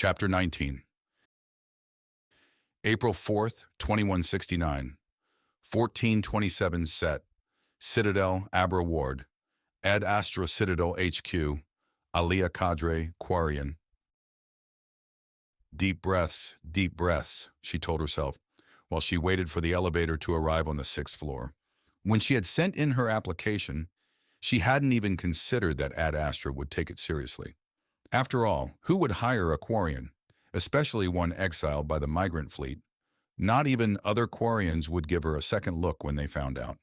Chapter 19. April 4th, 2169. 1427 Set. Citadel, Abra Ward. Ad Astra Citadel HQ. Alia Cadre, Quarian. Deep breaths, she told herself, while she waited for the elevator to arrive on the 6th floor. When she had sent in her application, she hadn't even considered that Ad Astra would take it seriously. After all, who would hire a Quarian, especially one exiled by the migrant fleet? Not even other Quarians would give her a second look when they found out.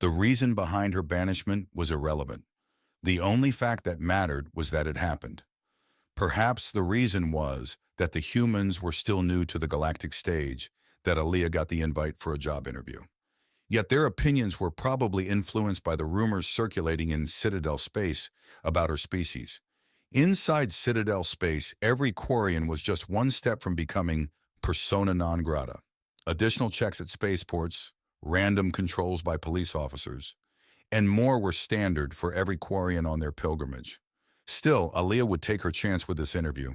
The reason behind her banishment was irrelevant. The only fact that mattered was that it happened. Perhaps the reason was that the humans were still new to the galactic stage, that Alia got the invite for a job interview. Yet their opinions were probably influenced by the rumors circulating in Citadel space about her species. Inside Citadel space, every Quarian was just one step from becoming persona non grata. Additional checks at spaceports, random controls by police officers, and more were standard for every Quarian on their pilgrimage. Still, Alia would take her chance with this interview.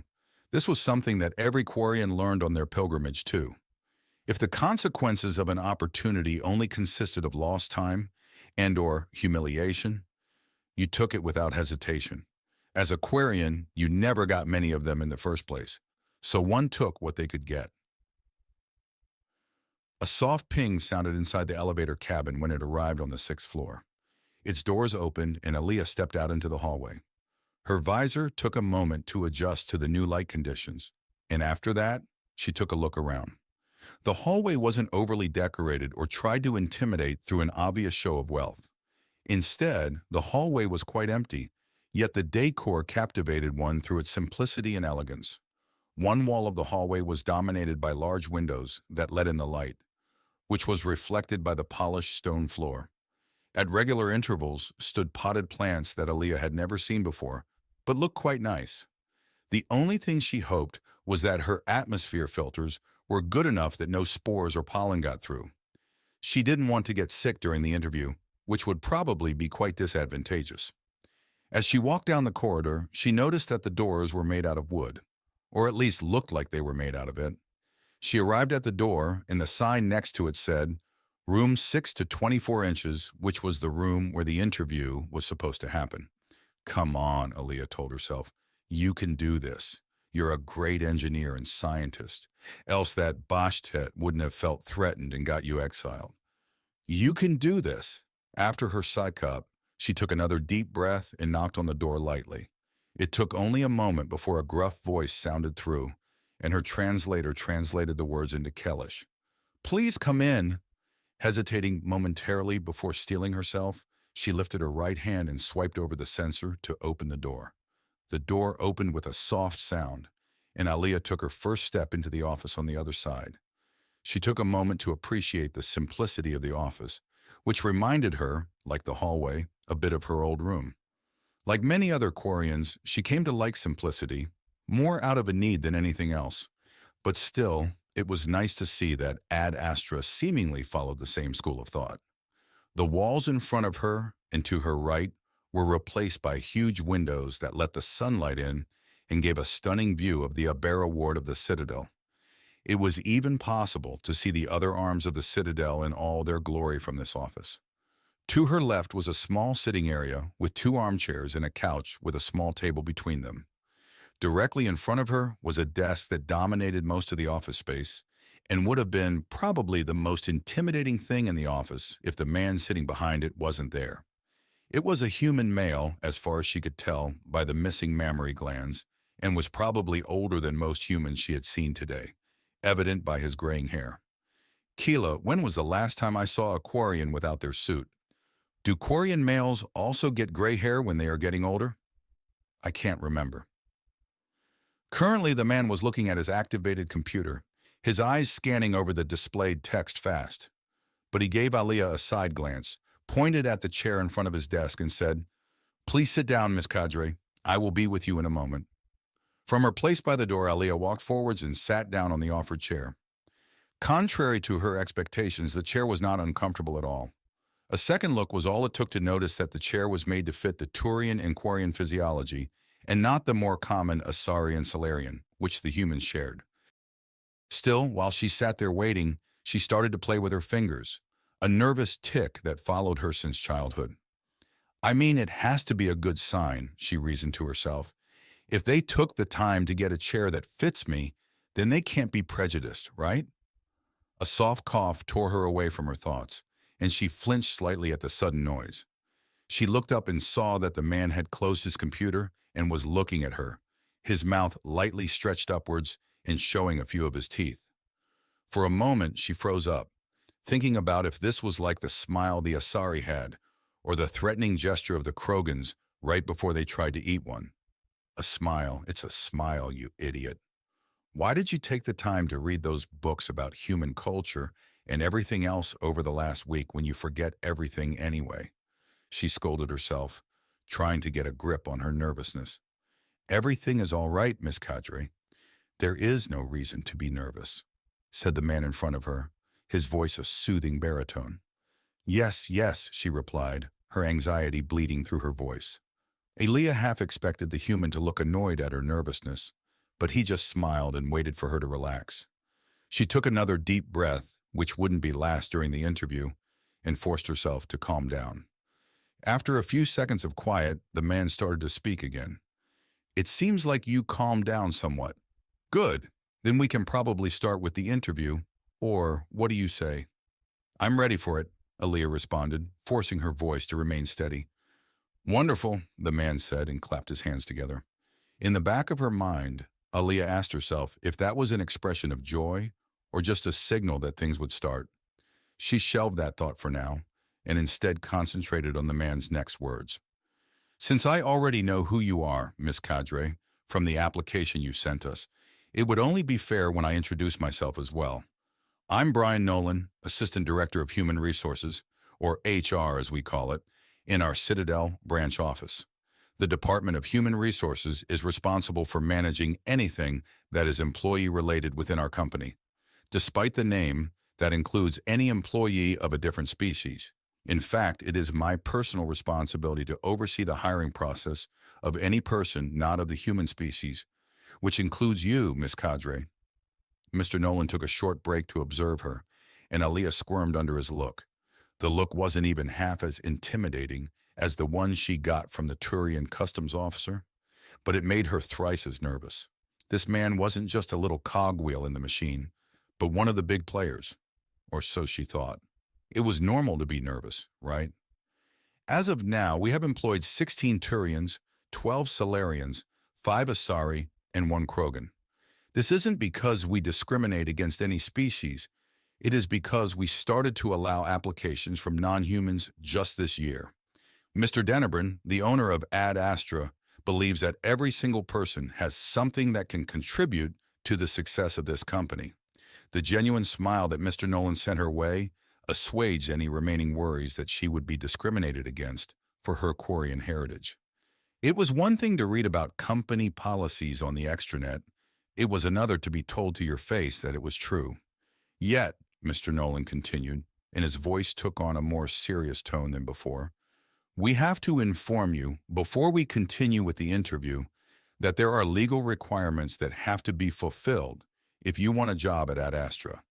This was something that every Quarian learned on their pilgrimage too. If the consequences of an opportunity only consisted of lost time and/or humiliation, you took it without hesitation. As a Quarian, you never got many of them in the first place, so one took what they could get. A soft ping sounded inside the elevator cabin when it arrived on the 6th floor. Its doors opened and Alia stepped out into the hallway. Her visor took a moment to adjust to the new light conditions, and after that, she took a look around. The hallway wasn't overly decorated or tried to intimidate through an obvious show of wealth. Instead, the hallway was quite empty, yet the decor captivated one through its simplicity and elegance. One wall of the hallway was dominated by large windows that let in the light, which was reflected by the polished stone floor. At regular intervals stood potted plants that Alia had never seen before, but looked quite nice. The only thing she hoped was that her atmosphere filters were good enough that no spores or pollen got through. She didn't want to get sick during the interview, which would probably be quite disadvantageous. As she walked down the corridor, she noticed that the doors were made out of wood, or at least looked like they were made out of it. She arrived at the door, and the sign next to it said, Room 6 to 24 inches, which was the room where the interview was supposed to happen. Come on, Alia told herself. You can do this. You're a great engineer and scientist, else that Bashtet wouldn't have felt threatened and got you exiled. You can do this. After her psych-up, she took another deep breath and knocked on the door lightly. It took only a moment before a gruff voice sounded through, and her translator translated the words into Kellish. Please come in. Hesitating momentarily before steeling herself, she lifted her right hand and swiped over the sensor to open the door. The door opened with a soft sound, and Alia took her first step into the office on the other side. She took a moment to appreciate the simplicity of the office, which reminded her, like the hallway, a bit of her old room. Like many other Quarians, she came to like simplicity, more out of a need than anything else. But still, it was nice to see that Ad Astra seemingly followed the same school of thought. The walls in front of her and to her right were replaced by huge windows that let the sunlight in and gave a stunning view of the Averill ward of the Citadel. It was even possible to see the other arms of the Citadel in all their glory from this office. To her left was a small sitting area with 2 armchairs and a couch with a small table between them. Directly in front of her was a desk that dominated most of the office space and would have been probably the most intimidating thing in the office if the man sitting behind it wasn't there. It was a human male, as far as she could tell by the missing mammary glands, and was probably older than most humans she had seen today, evident by his graying hair. Keela, when was the last time I saw a Quarian without their suit? Do Quarian males also get gray hair when they are getting older? I can't remember. Currently, the man was looking at his activated computer, his eyes scanning over the displayed text fast. But he gave Alia a side glance, pointed at the chair in front of his desk and said, Please sit down, Miss Cadre. I will be with you in a moment. From her place by the door, Alia walked forwards and sat down on the offered chair. Contrary to her expectations, the chair was not uncomfortable at all. A second look was all it took to notice that the chair was made to fit the Turian and Quarian physiology and not the more common Asari and Salarian, which the humans shared. Still, while she sat there waiting, she started to play with her fingers, a nervous tic that followed her since childhood. I mean, it has to be a good sign, she reasoned to herself. If they took the time to get a chair that fits me, then they can't be prejudiced, right? A soft cough tore her away from her thoughts, and she flinched slightly at the sudden noise. She looked up and saw that the man had closed his computer and was looking at her, his mouth lightly stretched upwards and showing a few of his teeth. For a moment, she froze up, thinking about if this was like the smile the Asari had, or the threatening gesture of the Krogans right before they tried to eat one. A smile, it's a smile, you idiot. Why did you take the time to read those books about human culture and everything else over the last week when you forget everything anyway? She scolded herself, trying to get a grip on her nervousness. Everything is all right, Miss Cadre. There is no reason to be nervous, said the man in front of her, his voice a soothing baritone. Yes, yes, she replied, her anxiety bleeding through her voice. Elia half expected the human to look annoyed at her nervousness, but he just smiled and waited for her to relax. She took another deep breath, which wouldn't be last during the interview, and forced herself to calm down. After a few seconds of quiet, the man started to speak again. It seems like you calmed down somewhat. Good. Then we can probably start with the interview. Or, what do you say? I'm ready for it, Aaliyah responded, forcing her voice to remain steady. Wonderful, the man said and clapped his hands together. In the back of her mind, Aaliyah asked herself if that was an expression of joy or just a signal that things would start. She shelved that thought for now and instead concentrated on the man's next words. Since I already know who you are, Miss Cadre, from the application you sent us, it would only be fair when I introduce myself as well. I'm Brian Nolan, Assistant Director of Human Resources, or HR as we call it, in our Citadel branch office. The Department of Human Resources is responsible for managing anything that is employee-related within our company. Despite the name, that includes any employee of a different species. In fact, it is my personal responsibility to oversee the hiring process of any person not of the human species, which includes you, Miss Cadre. Mr. Nolan took a short break to observe her, and Aaliyah squirmed under his look. The look wasn't even half as intimidating as the one she got from the Turian customs officer, but it made her thrice as nervous. This man wasn't just a little cogwheel in the machine, but one of the big players, or so she thought. It was normal to be nervous, right? As of now, we have employed 16 Turians, 12 Salarians, 5 Asari, and 1 Krogan. This isn't because we discriminate against any species. It is because we started to allow applications from non-humans just this year. Mr. Denebrin, the owner of Ad Astra, believes that every single person has something that can contribute to the success of this company. The genuine smile that Mr. Nolan sent her way assuaged any remaining worries that she would be discriminated against for her Quarian heritage. It was one thing to read about company policies on the extranet. It was another to be told to your face that it was true. Yet, Mr. Nolan continued, and his voice took on a more serious tone than before, we have to inform you, before we continue with the interview, that there are legal requirements that have to be fulfilled if you want a job at Ad Astra.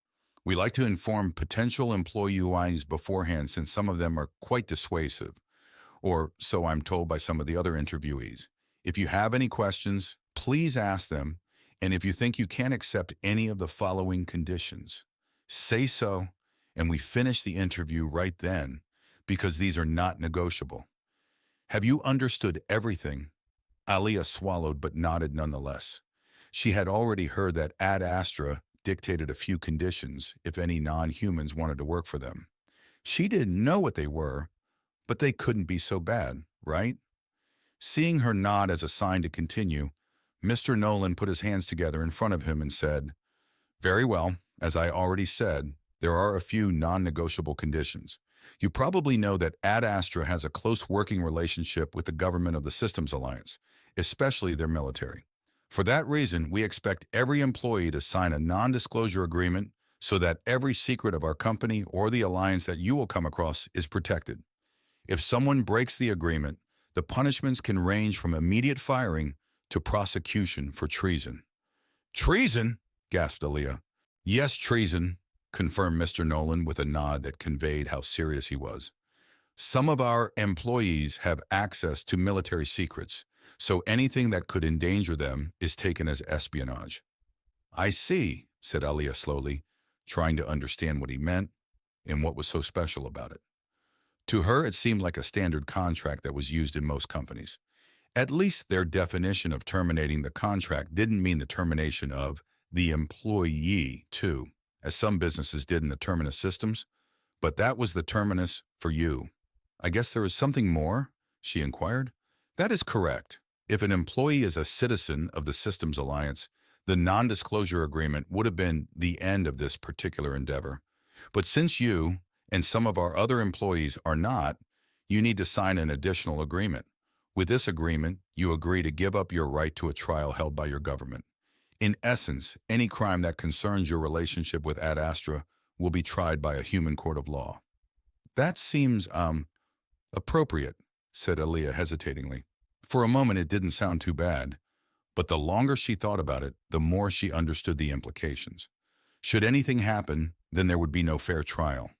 We like to inform potential employees beforehand since some of them are quite dissuasive, or so I'm told by some of the other interviewees. If you have any questions, please ask them, and if you think you can't accept any of the following conditions, say so, and we finish the interview right then, because these are not negotiable. Have you understood everything? Aaliyah swallowed but nodded nonetheless. She had already heard that Ad Astra dictated a few conditions if any non-humans wanted to work for them. She didn't know what they were, but they couldn't be so bad, right? Seeing her nod as a sign to continue, Mr. Nolan put his hands together in front of him and said, Very well, as I already said, there are a few non-negotiable conditions. You probably know that Ad Astra has a close working relationship with the government of the Systems Alliance, especially their military. For that reason, we expect every employee to sign a non-disclosure agreement so that every secret of our company or the alliance that you will come across is protected. If someone breaks the agreement, the punishments can range from immediate firing to prosecution for treason. Treason? Gasped Aaliyah. Yes, treason, confirmed Mr. Nolan with a nod that conveyed how serious he was. Some of our employees have access to military secrets, so anything that could endanger them is taken as espionage. I see, said Aaliyah slowly, trying to understand what he meant and what was so special about it. To her, it seemed like a standard contract that was used in most companies. At least their definition of terminating the contract didn't mean the termination of the employee, too, as some businesses did in the terminus systems, but that was the terminus for you. I guess there is something more? She inquired. That is correct. If an employee is a citizen of the Systems Alliance, the non-disclosure agreement would have been the end of this particular endeavor. But since you and some of our other employees are not, you need to sign an additional agreement. With this agreement, you agree to give up your right to a trial held by your government. In essence, any crime that concerns your relationship with Ad Astra will be tried by a human court of law. That seems, appropriate, said Aaliyah hesitatingly. For a moment it didn't sound too bad, but the longer she thought about it, the more she understood the implications. Should anything happen, then there would be no fair trial.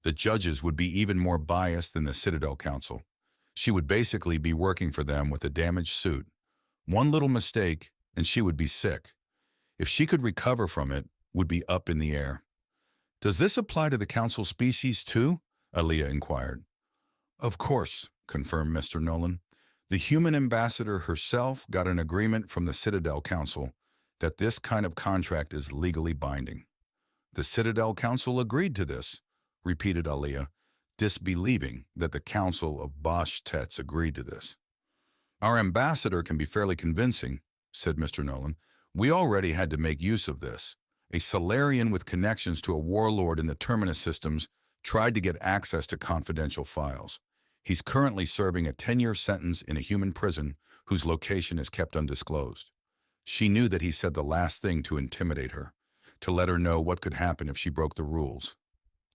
The judges would be even more biased than the Citadel Council. She would basically be working for them with a damaged suit. One little mistake, and she would be sick. If she could recover from it, would be up in the air. Does this apply to the Council species too? Aaliyah inquired. Of course, confirmed Mr. Nolan. The human ambassador herself got an agreement from the Citadel Council that this kind of contract is legally binding. The Citadel Council agreed to this, repeated Aaliyah, disbelieving that the Council of Bashtets agreed to this. Our ambassador can be fairly convincing, said Mr. Nolan. We already had to make use of this. A Solarian with connections to a warlord in the Terminus systems tried to get access to confidential files. He's currently serving a 10-year sentence in a human prison whose location is kept undisclosed. She knew that he said the last thing to intimidate her, to let her know what could happen if she broke the rules.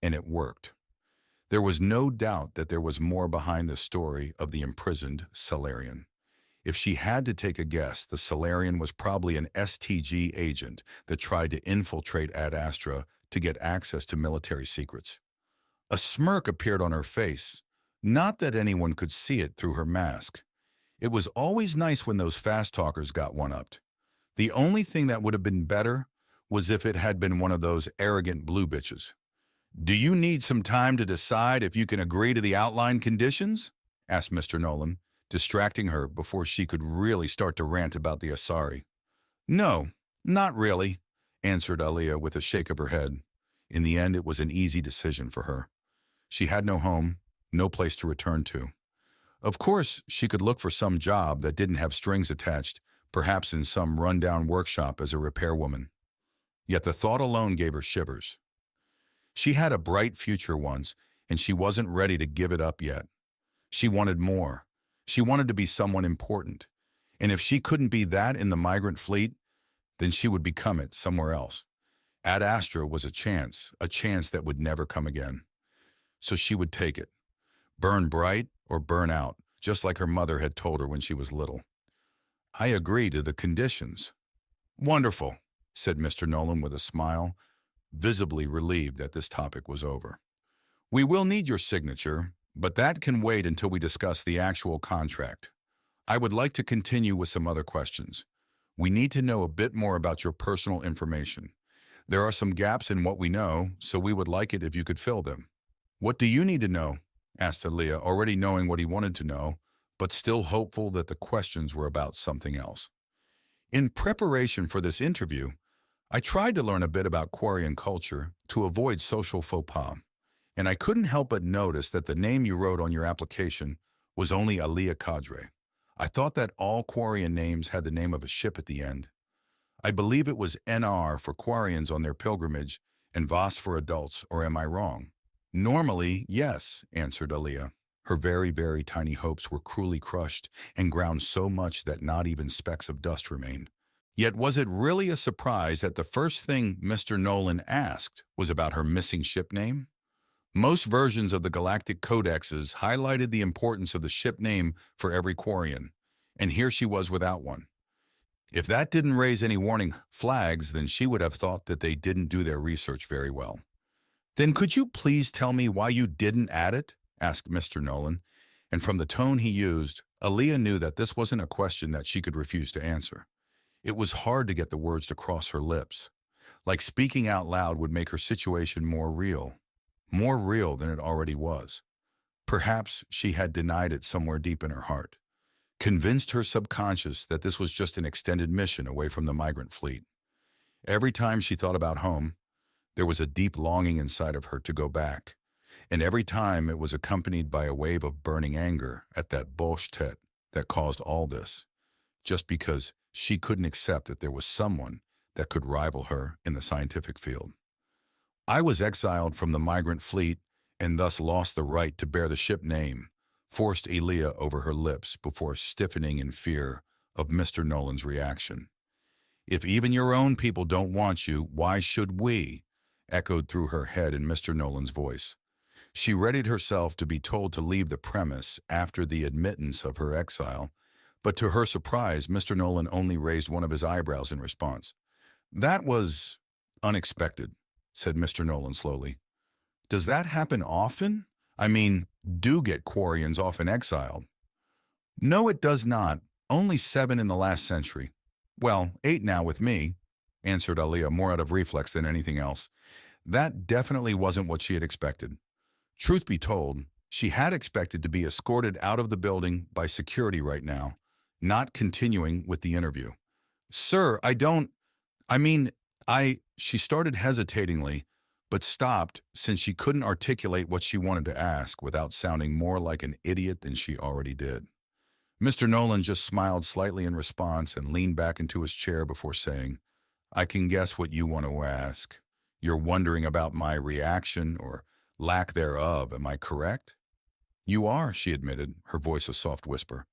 And it worked. There was no doubt that there was more behind the story of the imprisoned Solarian. If she had to take a guess, the Solarian was probably an STG agent that tried to infiltrate Ad Astra to get access to military secrets. A smirk appeared on her face, not that anyone could see it through her mask. It was always nice when those fast talkers got one-upped. The only thing that would have been better was if it had been one of those arrogant blue bitches. Do you need some time to decide if you can agree to the outline conditions? Asked Mr. Nolan, distracting her before she could really start to rant about the Asari. No, not really, answered Aaliyah with a shake of her head. In the end, it was an easy decision for her. She had no home, no place to return to. Of course, she could look for some job that didn't have strings attached, perhaps in some rundown workshop as a repairwoman. Yet the thought alone gave her shivers. She had a bright future once, and she wasn't ready to give it up yet. She wanted more. She wanted to be someone important. And if she couldn't be that in the migrant fleet, then she would become it somewhere else. Ad Astra was a chance that would never come again. So she would take it. Burn bright or burn out, just like her mother had told her when she was little. I agree to the conditions. Wonderful, said Mr. Nolan with a smile, visibly relieved that this topic was over. We will need your signature, but that can wait until we discuss the actual contract. I would like to continue with some other questions. We need to know a bit more about your personal information. There are some gaps in what we know, so we would like it if you could fill them. What do you need to know? Asked Aaliyah, already knowing what he wanted to know, but still hopeful that the questions were about something else. In preparation for this interview, I tried to learn a bit about Quarian culture to avoid social faux pas, and I couldn't help but notice that the name you wrote on your application was only Aaliyah Cadre. I thought that all Quarian names had the name of a ship at the end. I believe it was NR for Quarians on their pilgrimage and VOS for adults, or am I wrong? Normally, yes, answered Aaliyah. Her very, very tiny hopes were cruelly crushed and ground so much that not even specks of dust remained. Yet was it really a surprise that the first thing Mr. Nolan asked was about her missing ship name? Most versions of the Galactic Codexes highlighted the importance of the ship name for every Quarian, and here she was without one. If that didn't raise any warning flags, then she would have thought that they didn't do their research very well. "Then could you please tell me why you didn't add it?" asked Mr. Nolan, and from the tone he used, Aaliyah knew that this wasn't a question that she could refuse to answer. It was hard to get the words to cross her lips. Like speaking out loud would make her situation more real than it already was. Perhaps she had denied it somewhere deep in her heart, convinced her subconscious that this was just an extended mission away from the migrant fleet. Every time she thought about home, there was a deep longing inside of her to go back, and every time it was accompanied by a wave of burning anger at that bullshit that caused all this, just because she couldn't accept that there was someone that could rival her in the scientific field. "I was exiled from the migrant fleet and thus lost the right to bear the ship name," forced Aaliyah over her lips before stiffening in fear of Mr. Nolan's reaction. "If even your own people don't want you, why should we?" echoed through her head in Mr. Nolan's voice. She readied herself to be told to leave the premise after the admittance of her exile, but to her surprise, Mr. Nolan only raised one of his eyebrows in response. "That was unexpected," said Mr. Nolan slowly. "Does that happen often? I mean, do get Quarians often exiled?" "No, it does not. Only 7 in the last century. Well, 8 now with me," answered Aaliyah more out of reflex than anything else. That definitely wasn't what she had expected. Truth be told, she had expected to be escorted out of the building by security right now, not continuing with the interview. "Sir, she started hesitatingly, but stopped since she couldn't articulate what she wanted to ask without sounding more like an idiot than she already did. Mr. Nolan just smiled slightly in response and leaned back into his chair before saying, "I can guess what you want to ask. You're wondering about my reaction or lack thereof, am I correct?" "You are," she admitted, her voice a soft whisper.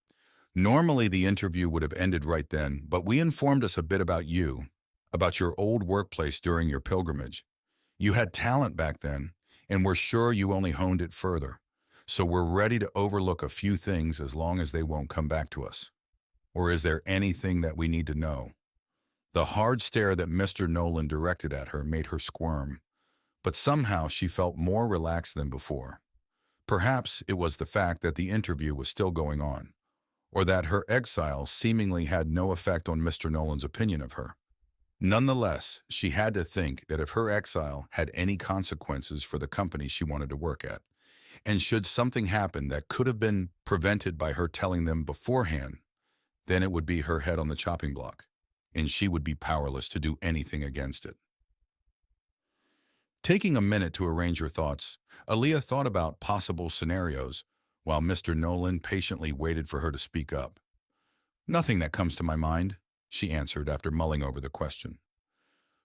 "Normally the interview would have ended right then, but we informed us a bit about you, about your old workplace during your pilgrimage. You had talent back then, and we're sure you only honed it further. So we're ready to overlook a few things as long as they won't come back to us. Or is there anything that we need to know?" The hard stare that Mr. Nolan directed at her made her squirm, but somehow she felt more relaxed than before. Perhaps it was the fact that the interview was still going on, or that her exile seemingly had no effect on Mr. Nolan's opinion of her. Nonetheless, she had to think that if her exile had any consequences for the company she wanted to work at, and should something happen that could have been prevented by her telling them beforehand, then it would be her head on the chopping block, and she would be powerless to do anything against it. Taking a minute to arrange her thoughts, Aaliyah thought about possible scenarios while Mr. Nolan patiently waited for her to speak up. "Nothing that comes to my mind," she answered after mulling over the question.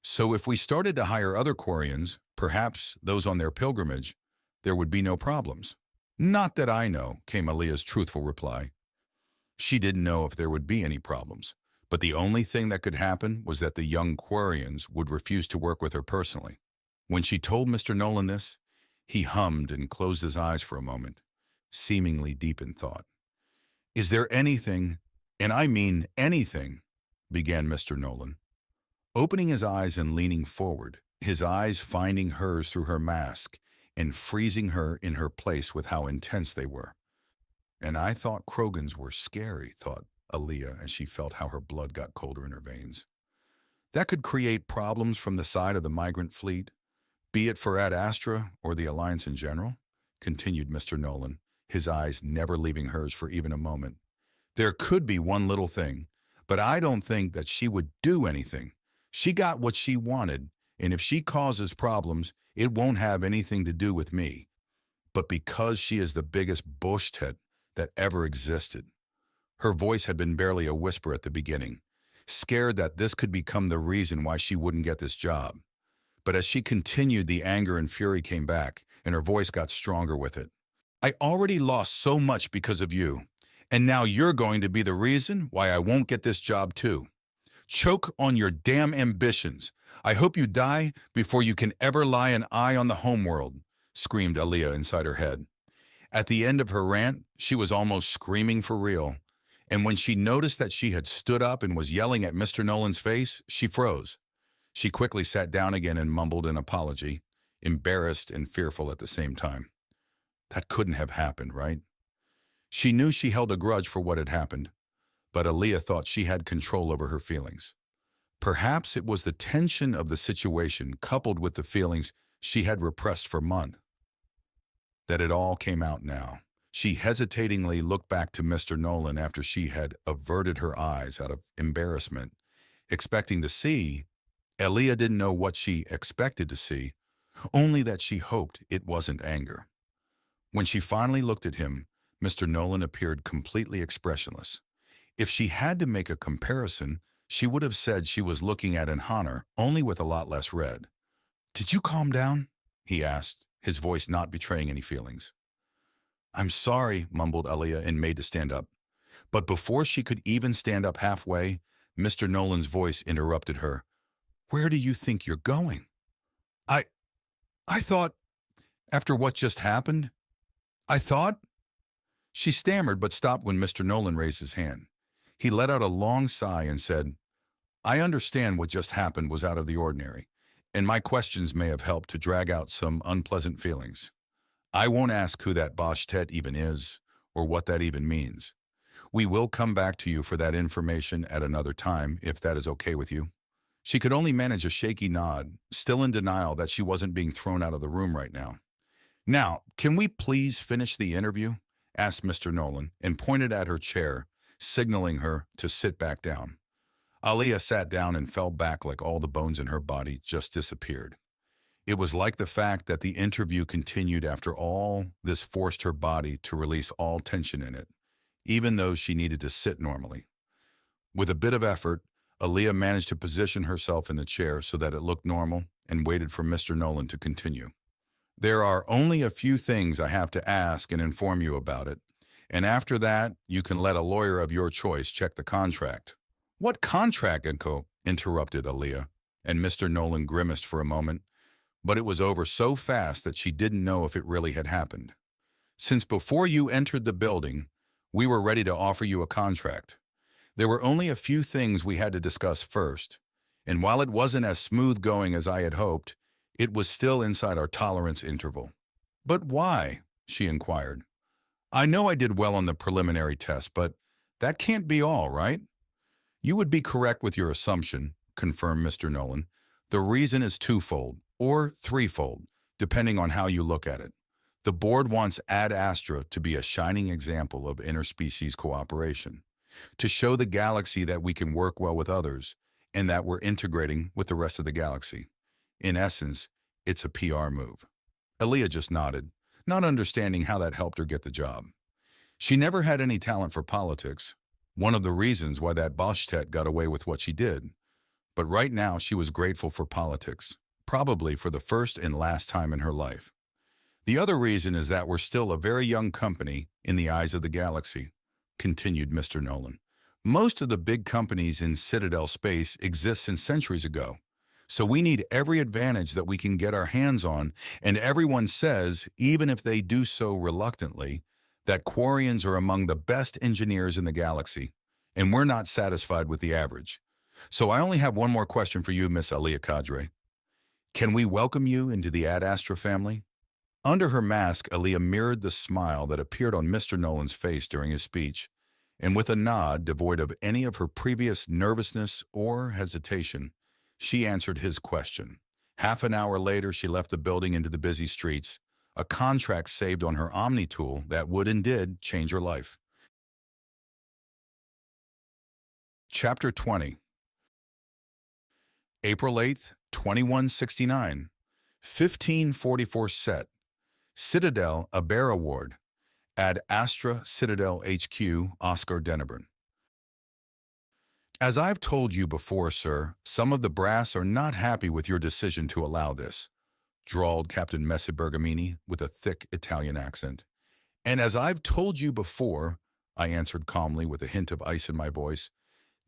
"So if we started to hire other Quarians, perhaps those on their pilgrimage, there would be no problems?" "Not that I know," came Aaliyah's truthful reply. She didn't know if there would be any problems, but the only thing that could happen was that the young Quarians would refuse to work with her personally. When she told Mr. Nolan this, he hummed and closed his eyes for a moment, seemingly deep in thought. "Is there anything, and I mean anything," began Mr. Nolan, opening his eyes and leaning forward, his eyes finding hers through her mask and freezing her in her place with how intense they were. "And I thought Krogans were scary," thought Aaliyah as she felt how her blood got colder in her veins. "That could create problems from the side of the migrant fleet, be it for Ad Astra or the Alliance in general," continued Mr. Nolan, his eyes never leaving hers for even a moment. "There could be one little thing, but I don't think that she would do anything. She got what she wanted, and if she causes problems, it won't have anything to do with me. But because she is the biggest bullshit that ever existed." Her voice had been barely a whisper at the beginning, scared that this could become the reason why she wouldn't get this job. But as she continued, the anger and fury came back, and her voice got stronger with it. "I already lost so much because of you, and now you're going to be the reason why I won't get this job too. Choke on your damn ambitions. I hope you die before you can ever lie an eye on the homeworld," screamed Aaliyah inside her head. At the end of her rant, she was almost screaming for real, And when she noticed that she had stood up and was yelling at Mr. Nolan's face, she froze. She quickly sat down again and mumbled an apology, embarrassed and fearful at the same time. That couldn't have happened, right? She knew she held a grudge for what had happened, but Aaliyah thought she had control over her feelings. Perhaps it was the tension of the situation coupled with the feelings she had repressed for months that it all came out now. She hesitatingly looked back to Mr. Nolan after she had averted her eyes out of embarrassment, expecting to see. Aaliyah didn't know what she expected to see, only that she hoped it wasn't anger. When she finally looked at him, Mr. Nolan appeared completely expressionless. If she had to make a comparison, she would have said she was looking at an Honor, only with a lot less red. "Did you calm down?" he asked, his voice not betraying any feelings. "I'm sorry," mumbled Aaliyah and made to stand up. But before she could even stand up halfway, Mr. Nolan's voice interrupted her. "Where do you think you're going?" I thought, after what just happened, I thought..." She stammered but stopped when Mr. Nolan raised his hand. He let out a long sigh and said, "I understand what just happened was out of the ordinary, and my questions may have helped to drag out some unpleasant feelings. I won't ask who that Bosch-Tet even is, or what that even means. We will come back to you for that information at another time, if that is okay with you." She could only manage a shaky nod, still in denial that she wasn't being thrown out of the room right now. "Now, can we please finish the interview?" asked Mr. Nolan, and pointed at her chair, signaling her to sit back down. Aaliyah sat down and fell back like all the bones in her body just disappeared. It was like the fact that the interview continued after all this forced her body to release all tension in it, even though she needed to sit normally. With a bit of effort, Aaliyah managed to position herself in the chair so that it looked normal and waited for Mr. Nolan to continue. "There are only a few things I have to ask and inform you about it, and after that, you can let a lawyer of your choice check the contract." "What contract, Enko?" interrupted Aaliyah, and Mr. Nolan grimaced for a moment, but it was over so fast that she didn't know if it really had happened. "Since before you entered the building, we were ready to offer you a contract. There were only a few things we had to discuss first, and while it wasn't as smooth going as I had hoped, it was still inside our tolerance interval." "But why?" she inquired. "I know I did well on the preliminary test, but that can't be all, right?" "You would be correct with your assumption," confirmed Mr. Nolan. "The reason is twofold, or threefold, depending on how you look at it. The board wants Ad Astra to be a shining example of interspecies cooperation, to show the galaxy that we can work well with others, and that we're integrating with the rest of the galaxy. In essence, it's a PR move." Aaliyah just nodded, not understanding how that helped her get the job. She never had any talent for politics, one of the reasons why that Bosch-Tet got away with what she did. But right now she was grateful for politics, probably for the first and last time in her life. "The other reason is that we're still a very young company in the eyes of the galaxy," continued Mr. Nolan. "Most of the big companies in Citadel space exist since centuries ago. So we need every advantage that we can get our hands on, and everyone says, even if they do so reluctantly, that Quarians are among the best engineers in the galaxy, and we're not satisfied with the average. So I only have one more question for you, Miss Aaliyah Cadre. Can we welcome you into the Ad Astra family?" Under her mask, Aaliyah mirrored the smile that appeared on Mr. Nolan's face during his speech, and with a nod devoid of any of her previous nervousness or hesitation, she answered his question. Half an hour later, she left the building into the busy streets, a contract saved on her Omni tool that would and did change her life. Chapter 20. April 8th, 2169, 1544 Set, Citadel Aber Award, Ad Astra Citadel HQ, Oscar Denneburn. "As I've told you before, sir, some of the brass are not happy with your decision to allow this," drawled Captain Messi Bergamini with a thick Italian accent. "And as I've told you before," I answered calmly with a hint of ice in my voice,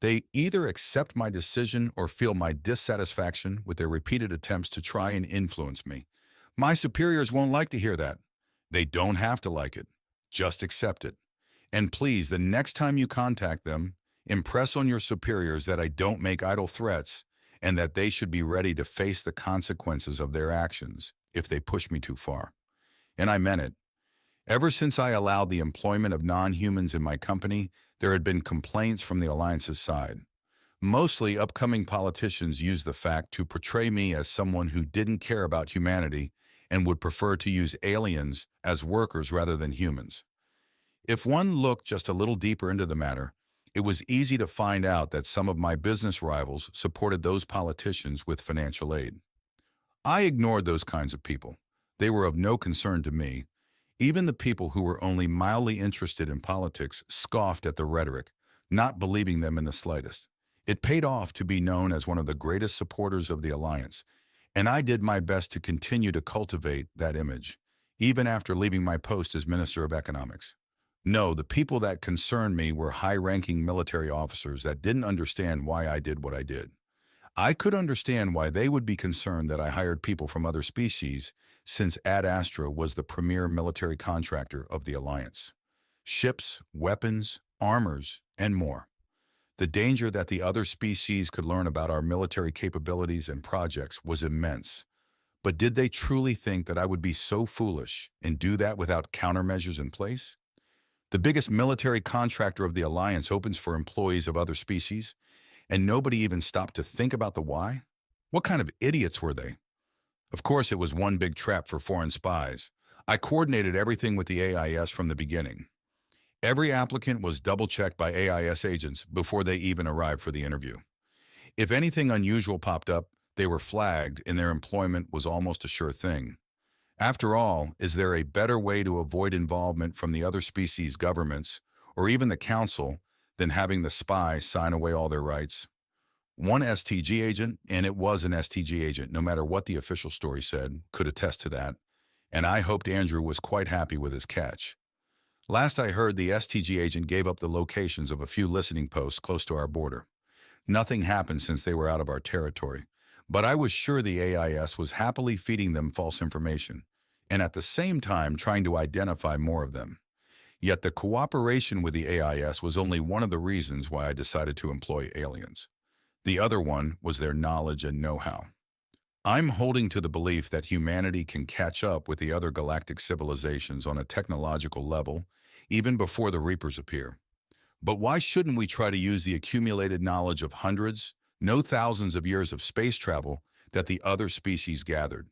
"they either accept my decision or feel my dissatisfaction with their repeated attempts to try and influence me. My superiors won't like to hear that. They don't have to like it. Just accept it. And please, the next time you contact them, impress on your superiors that I don't make idle threats and that they should be ready to face the consequences of their actions if they push me too far. And I meant it. Ever since I allowed the employment of non-humans in my company, there had been complaints from the Alliance's side. Mostly, upcoming politicians used the fact to portray me as someone who didn't care about humanity and would prefer to use aliens as workers rather than humans. If one looked just a little deeper into the matter, it was easy to find out that some of my business rivals supported those politicians with financial aid. I ignored those kinds of people. They were of no concern to me. Even the people who were only mildly interested in politics scoffed at the rhetoric, not believing them in the slightest. It paid off to be known as one of the greatest supporters of the Alliance, and I did my best to continue to cultivate that image, even after leaving my post as Minister of Economics. No, the people that concerned me were high-ranking military officers that didn't understand why I did what I did. I could understand why they would be concerned that I hired people from other species, since Ad Astra was the premier military contractor of the Alliance. Ships, weapons, armors, and more. The danger that the other species could learn about our military capabilities and projects was immense. But did they truly think that I would be so foolish and do that without countermeasures in place? The biggest military contractor of the Alliance opens for employees of other species, and nobody even stopped to think about the why? What kind of idiots were they? Of course, it was one big trap for foreign spies. I coordinated everything with the AIS from the beginning. Every applicant was double-checked by AIS agents before they even arrived for the interview. If anything unusual popped up, they were flagged and their employment was almost a sure thing. After all, is there a better way to avoid involvement from the other species' governments, or even the Council, than having the spy sign away all their rights? One STG agent, and it was an STG agent, no matter what the official story said, could attest to that, and I hoped Andrew was quite happy with his catch. Last I heard, the STG agent gave up the locations of a few listening posts close to our border. Nothing happened since they were out of our territory, but I was sure the AIS was happily feeding them false information, and at the same time trying to identify more of them. Yet the cooperation with the AIS was only one of the reasons why I decided to employ aliens. The other one was their knowledge and know-how. I'm holding to the belief that humanity can catch up with the other galactic civilizations on a technological level, even before the Reapers appear. But why shouldn't we try to use the accumulated knowledge of hundreds, no thousands of years of space travel that the other species gathered?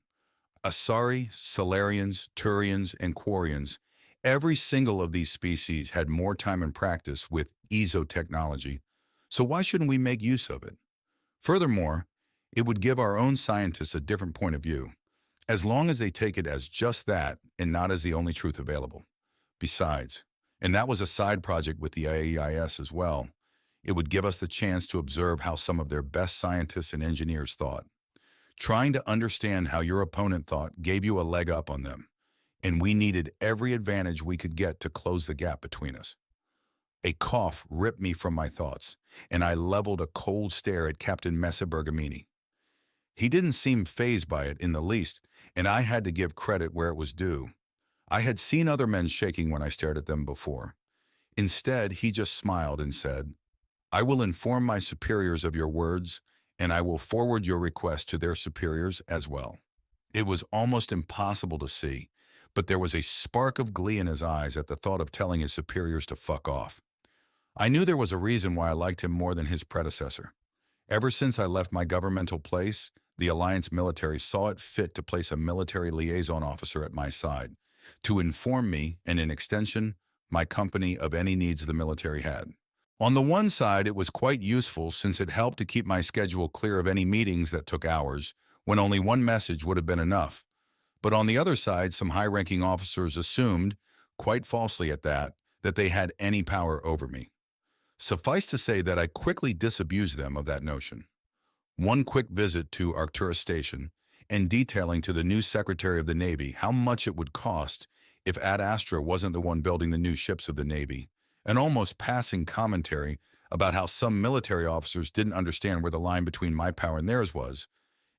Asari, Solarians, Turians, and Quarians, every single of these species had more time and practice with ESO technology, so why shouldn't we make use of it? Furthermore, it would give our own scientists a different point of view, as long as they take it as just that and not as the only truth available. Besides, and that was a side project with the AEIS as well, it would give us the chance to observe how some of their best scientists and engineers thought. Trying to understand how your opponent thought gave you a leg up on them, and we needed every advantage we could get to close the gap between us. A cough ripped me from my thoughts, and I leveled a cold stare at Captain Messa Bergamini. He didn't seem fazed by it in the least, and I had to give credit where it was due. I had seen other men shaking when I stared at them before. Instead, he just smiled and said, "I will inform my superiors of your words, and I will forward your request to their superiors as well." It was almost impossible to see, but there was a spark of glee in his eyes at the thought of telling his superiors to fuck off. I knew there was a reason why I liked him more than his predecessor. Ever since I left my governmental place, the Alliance military saw it fit to place a military liaison officer at my side, to inform me, and in extension, my company, of any needs the military had. On the one side, it was quite useful since it helped to keep my schedule clear of any meetings that took hours, when only one message would have been enough. But on the other side, some high-ranking officers assumed, quite falsely at that they had any power over me. Suffice to say that I quickly disabused them of that notion. One quick visit to Arcturus Station, and detailing to the new Secretary of the Navy how much it would cost if Ad Astra wasn't the one building the new ships of the Navy, an almost passing commentary about how some military officers didn't understand where the line between my power and theirs was,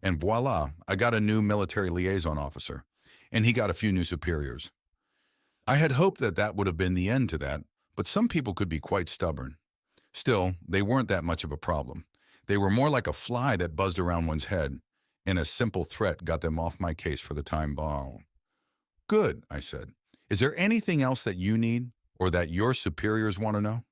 and voila, I got a new military liaison officer, and he got a few new superiors. I had hoped that that would have been the end to that, but some people could be quite stubborn. Still, they weren't that much of a problem. They were more like a fly that buzzed around one's head, and a simple threat got them off my case for the time being. Good, I said. Is there anything else that you need, or that your superiors want to know?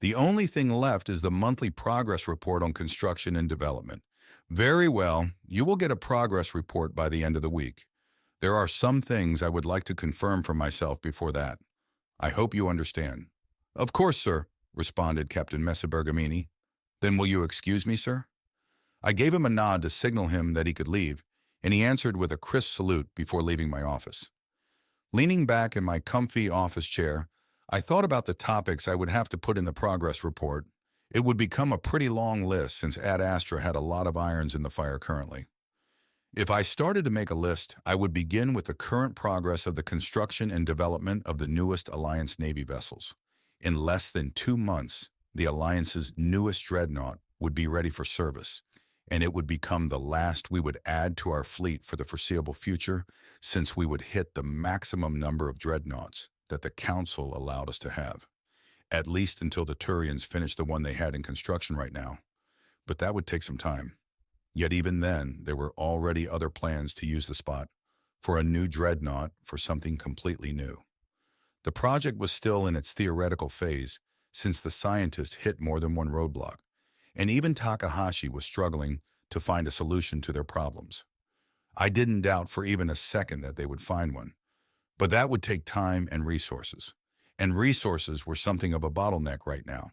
The only thing left is the monthly progress report on construction and development. Very well, you will get a progress report by the end of the week. There are some things I would like to confirm for myself before that. I hope you understand. Of course, sir, responded Captain Messerbergamini. Then will you excuse me, sir? I gave him a nod to signal him that he could leave, and he answered with a crisp salute before leaving my office. Leaning back in my comfy office chair, I thought about the topics I would have to put in the progress report. It would become a pretty long list since Ad Astra had a lot of irons in the fire currently. If I started to make a list, I would begin with the current progress of the construction and development of the newest Alliance Navy vessels. In less than 2 months, the Alliance's newest dreadnought would be ready for service, and it would become the last we would add to our fleet for the foreseeable future, since we would hit the maximum number of dreadnoughts that the Council allowed us to have, at least until the Turians finished the one they had in construction right now. But that would take some time. Yet even then, there were already other plans to use the spot for a new dreadnought for something completely new. The project was still in its theoretical phase since the scientists hit more than one roadblock, and even Takahashi was struggling to find a solution to their problems. I didn't doubt for even a second that they would find one, but that would take time and resources were something of a bottleneck right now.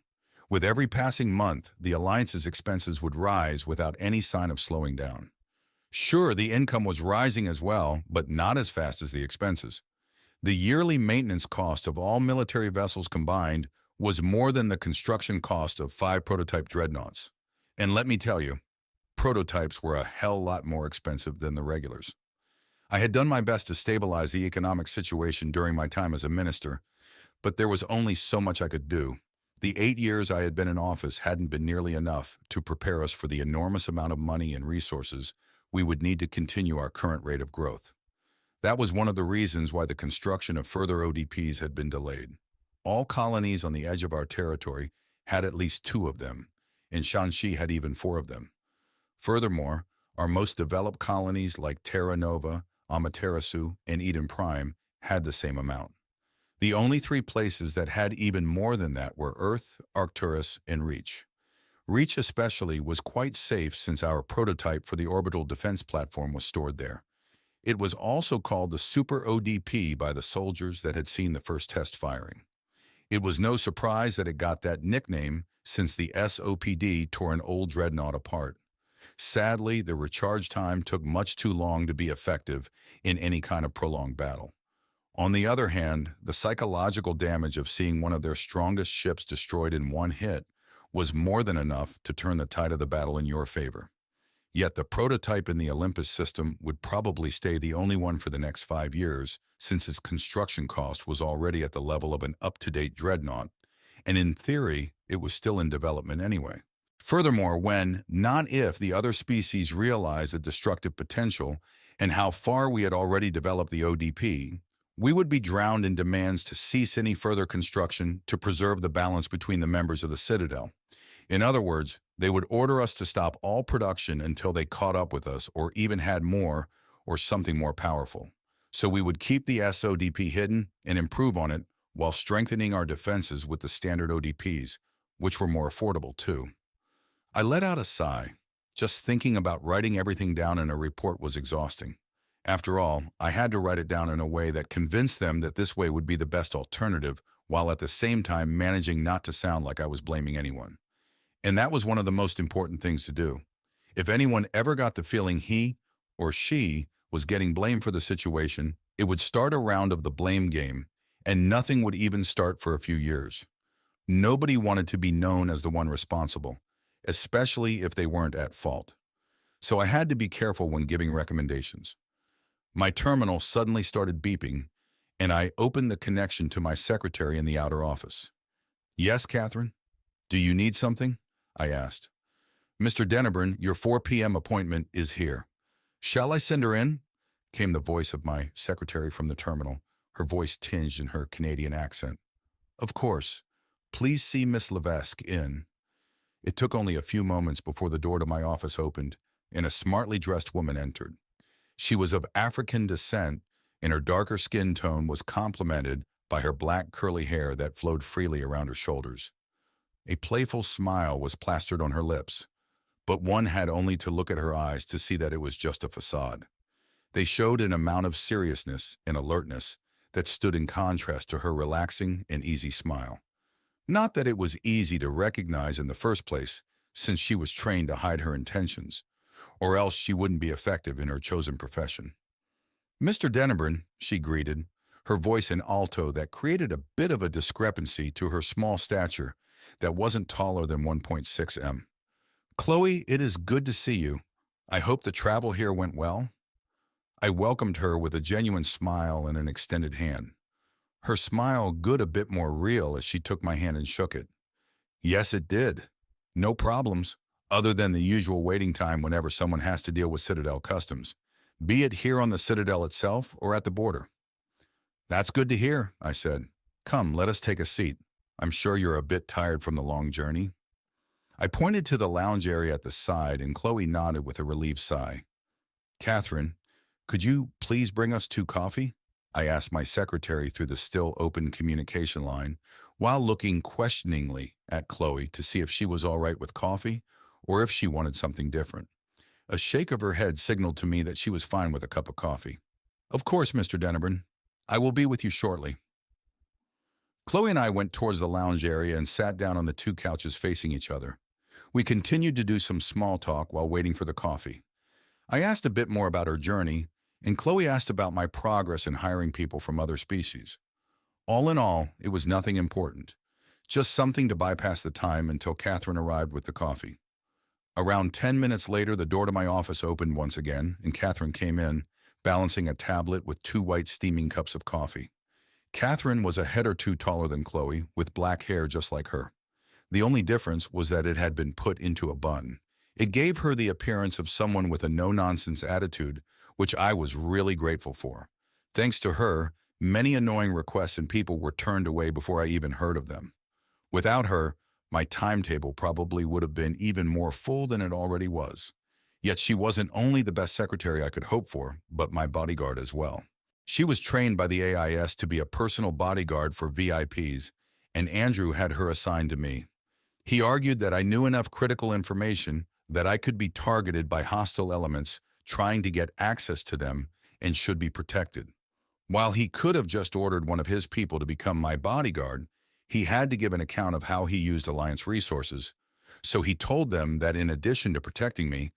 With every passing month, the Alliance's expenses would rise without any sign of slowing down. Sure, the income was rising as well, but not as fast as the expenses. The yearly maintenance cost of all military vessels combined was more than the construction cost of 5 prototype dreadnoughts. And let me tell you, prototypes were a hell lot more expensive than the regulars. I had done my best to stabilize the economic situation during my time as a minister, but there was only so much I could do. The 8 years I had been in office hadn't been nearly enough to prepare us for the enormous amount of money and resources we would need to continue our current rate of growth. That was one of the reasons why the construction of further ODPs had been delayed. All colonies on the edge of our territory had at least 2 of them, and Shanxi had even 4 of them. Furthermore, our most developed colonies like Terra Nova, Amaterasu, and Eden Prime had the same amount. The only 3 places that had even more than that were Earth, Arcturus, and Reach. Reach especially was quite safe since our prototype for the orbital defense platform was stored there. It was also called the Super ODP by the soldiers that had seen the first test firing. It was no surprise that it got that nickname since the SOPD tore an old dreadnought apart. Sadly, the recharge time took much too long to be effective in any kind of prolonged battle. On the other hand, the psychological damage of seeing one of their strongest ships destroyed in one hit was more than enough to turn the tide of the battle in your favor. Yet the prototype in the Olympus system would probably stay the only one for the next 5 years, since its construction cost was already at the level of an up-to-date dreadnought, and in theory, it was still in development anyway. Furthermore, when, not if, the other species realized the destructive potential and how far we had already developed the ODP, we would be drowned in demands to cease any further construction to preserve the balance between the members of the Citadel. In other words, they would order us to stop all production until they caught up with us or even had more or something more powerful. So we would keep the SODP hidden and improve on it while strengthening our defenses with the standard ODPs, which were more affordable too. I let out a sigh. Just thinking about writing everything down in a report was exhausting. After all, I had to write it down in a way that convinced them that this way would be the best alternative, while at the same time managing not to sound like I was blaming anyone. And that was one of the most important things to do. If anyone ever got the feeling he or she was getting blamed for the situation, it would start a round of the blame game, and nothing would even start for a few years. Nobody wanted to be known as the one responsible, especially if they weren't at fault. So I had to be careful when giving recommendations. My terminal suddenly started beeping, and I opened the connection to my secretary in the outer office. "Yes, Catherine? Do you need something?" I asked. "Mr. Dennebrun, your 4 p.m. appointment is here. Shall I send her in?" came the voice of my secretary from the terminal, her voice tinged in her Canadian accent. Of course. Please see Miss Levesque in. It took only a few moments before the door to my office opened, and a smartly dressed woman entered. She was of African descent, and her darker skin tone was complemented by her black curly hair that flowed freely around her shoulders. A playful smile was plastered on her lips, but one had only to look at her eyes to see that it was just a facade. They showed an amount of seriousness and alertness that stood in contrast to her relaxing and easy smile. Not that it was easy to recognize in the first place, since she was trained to hide her intentions, or else she wouldn't be effective in her chosen profession. "Mr. Dennebrand," she greeted, her voice in alto that created a bit of a discrepancy to her small stature that wasn't taller than 1.6 m. "Chloe, it is good to see you. I hope the travel here went well." I welcomed her with a genuine smile and an extended hand. Her smile good a bit more real as she took my hand and shook it. "Yes, it did. No problems, other than the usual waiting time whenever someone has to deal with Citadel customs, be it here on the Citadel itself or at the border." "That's good to hear," I said. "Come, let us take a seat. I'm sure you're a bit tired from the long journey." I pointed to the lounge area at the side, and Chloe nodded with a relieved sigh. "Catherine, could you please bring us 2 coffee?" I asked my secretary through the still open communication line, while looking questioningly at Chloe to see if she was all right with coffee or if she wanted something different. A shake of her head signaled to me that she was fine with a cup of coffee. "Of course, Mr. Dennebrand. I will be with you shortly." Chloe and I went towards the lounge area and sat down on the 2 couches facing each other. We continued to do some small talk while waiting for the coffee. I asked a bit more about her journey, and Chloe asked about my progress in hiring people from other species. All in all, it was nothing important, just something to bypass the time until Catherine arrived with the coffee. Around 10 minutes later, the door to my office opened once again, and Catherine came in, balancing a tablet with 2 white steaming cups of coffee. Catherine was a head or 2 taller than Chloe, with black hair just like her. The only difference was that it had been put into a bun. It gave her the appearance of someone with a no-nonsense attitude, which I was really grateful for. Thanks to her, many annoying requests and people were turned away before I even heard of them. Without her, my timetable probably would have been even more full than it already was. Yet she wasn't only the best secretary I could hope for, but my bodyguard as well. She was trained by the AIS to be a personal bodyguard for VIPs, and Andrew had her assigned to me. He argued that I knew enough critical information that I could be targeted by hostile elements trying to get access to them and should be protected. While he could have just ordered one of his people to become my bodyguard, he had to give an account of how he used Alliance resources, so he told them that in addition to protecting me,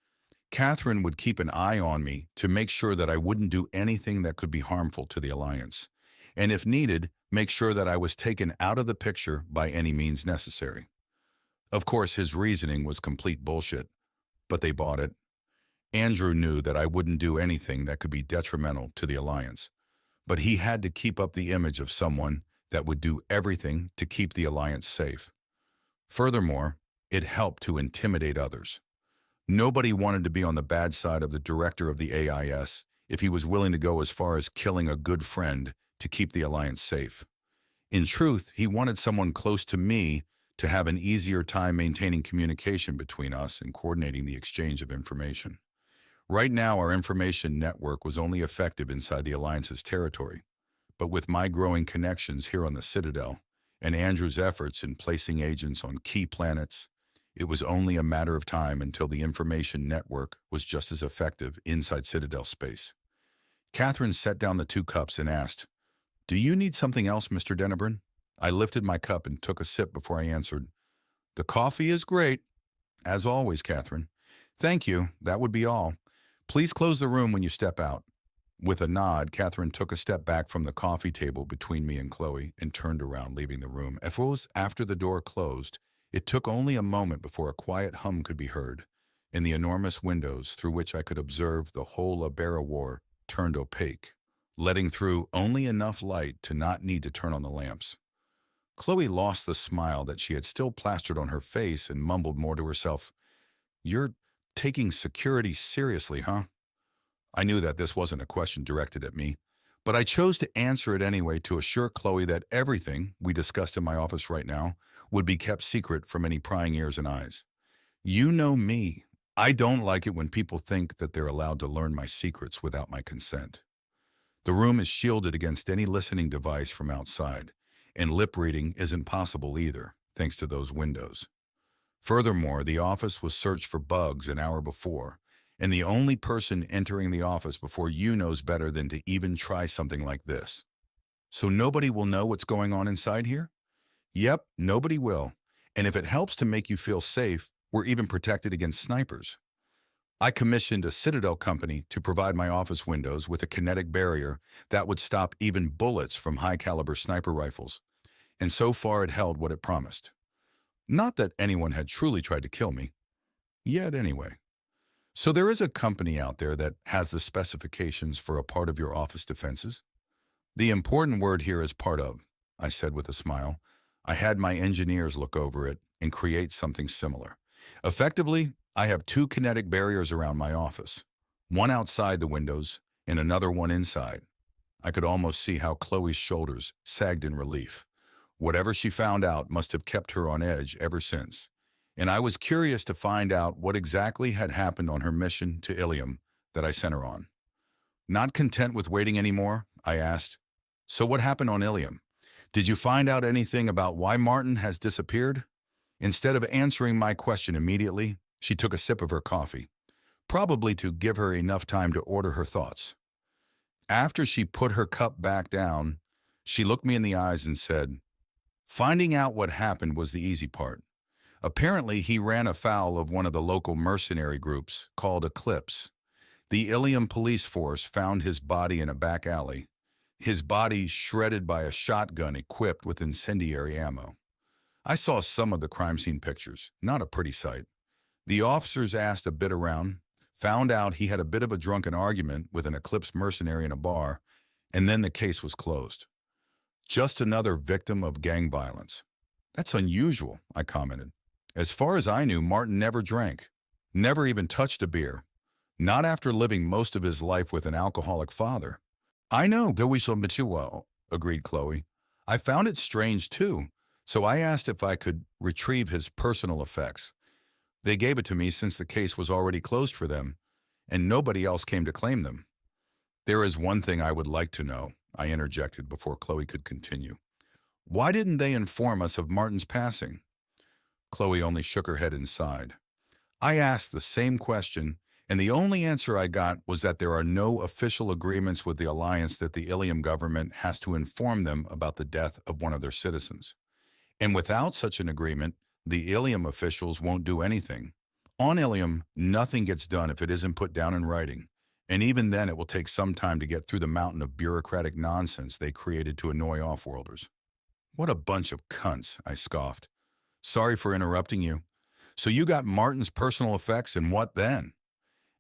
Catherine would keep an eye on me to make sure that I wouldn't do anything that could be harmful to the Alliance, and if needed, make sure that I was taken out of the picture by any means necessary. Of course, his reasoning was complete bullshit, but they bought it. Andrew knew that I wouldn't do anything that could be detrimental to the Alliance, but he had to keep up the image of someone that would do everything to keep the Alliance safe. Furthermore, it helped to intimidate others. Nobody wanted to be on the bad side of the director of the AIS if he was willing to go as far as killing a good friend to keep the Alliance safe. In truth, he wanted someone close to me to have an easier time maintaining communication between us and coordinating the exchange of information. Right now, our information network was only effective inside the Alliance's territory, but with my growing connections here on the Citadel and Andrew's efforts in placing agents on key planets, it was only a matter of time until the information network was just as effective inside Citadel space. Catherine set down the 2 cups and asked, "Do you need something else, Mr. Dennebrand?" I lifted my cup and took a sip before I answered, "The coffee is great." "As always, Catherine." "Thank you. That would be all. Please close the room when you step out." With a nod, Catherine took a step back from the coffee table between me and Chloe and turned around, leaving the room. After the door closed, it took only a moment before a quiet hum could be heard, and the enormous windows through which I could observe the whole Averill war turned opaque, letting through only enough light to not need to turn on the lamps. Chloe lost the smile that she had still plastered on her face and mumbled more to herself, "You're taking security seriously, huh?" I knew that this wasn't a question directed at me, But I chose to answer it anyway to assure Chloe that everything we discussed in my office right now would be kept secret from any prying ears and eyes. You know me. I don't like it when people think that they're allowed to learn my secrets without my consent. The room is shielded against any listening device from outside, and lip reading isn't possible either, thanks to those windows. Furthermore, the office was searched for bugs an hour before, and the only person entering the office before you knows better than to even try something like this. So nobody will know what's going on inside here? Yep, nobody will. And if it helps to make you feel safe, we're even protected against snipers. I commissioned a Citadel company to provide my office windows with a kinetic barrier that would stop even bullets from high-caliber sniper rifles. And so far it held what it promised. Not that anyone had truly tried to kill me. Yet anyway. So there is a company out there that has the specifications for a part of your office defenses? The important word here is part of, I said with a smile. I had my engineers look over it and create something similar. Effectively, I have 2 kinetic barriers around my office, one outside the windows and another one inside. I could almost see how Chloe's shoulders sagged in relief. Whatever she found out must have kept her on edge ever since. And I was curious to find out what exactly had happened on her mission to Ilium that I sent her on. Not content with waiting anymore, I asked, "So what happened on Ilium? Did you find out anything about why Martin has disappeared?" Instead of answering my question immediately, she took a sip of her coffee, probably to give her enough time to order her thoughts. After she put her cup back down, she looked me in the eyes and said, "Finding out what happened was the easy part. Apparently, he ran afoul of one of the local mercenary groups called Eclipse. The Ilium police force found his body in a back alley, his body shredded by a shotgun equipped with incendiary ammo. I saw some of the crime scene pictures, not a pretty sight. The officers asked a bit around, found out he had a bit of a drunken argument with an Eclipse mercenary in a bar, and then the case was closed. Just another victim of gang violence." "That's unusual," I commented. "As far as I knew, Martin never drank, never even touched a beer, not after living most of his life with an alcoholic father." "I know, agreed Chloe. "I found it strange too, so I asked if I could retrieve his personal effects. They gave it to me since the case was already closed for them, and nobody else came to claim them." "There is one thing I would like to know," I interjected before Chloe could continue. "Why didn't they inform us of Martin's passing?" Chloe only shook her head and sighed. I asked the same question, and the only answer I got was that there are no official agreements with the Alliance that the Ilium government has to inform them about the death of one of their citizens. And without such an agreement, the Ilium officials won't do anything. On Ilium, nothing gets done if it isn't put down in writing, and even then it will take some time to get through the mountain of bureaucratic nonsense they created to annoy offworlders. "What a bunch of cunts," I scoffed. "Sorry for interrupting you. So you got Martin's personal effects, and what then?"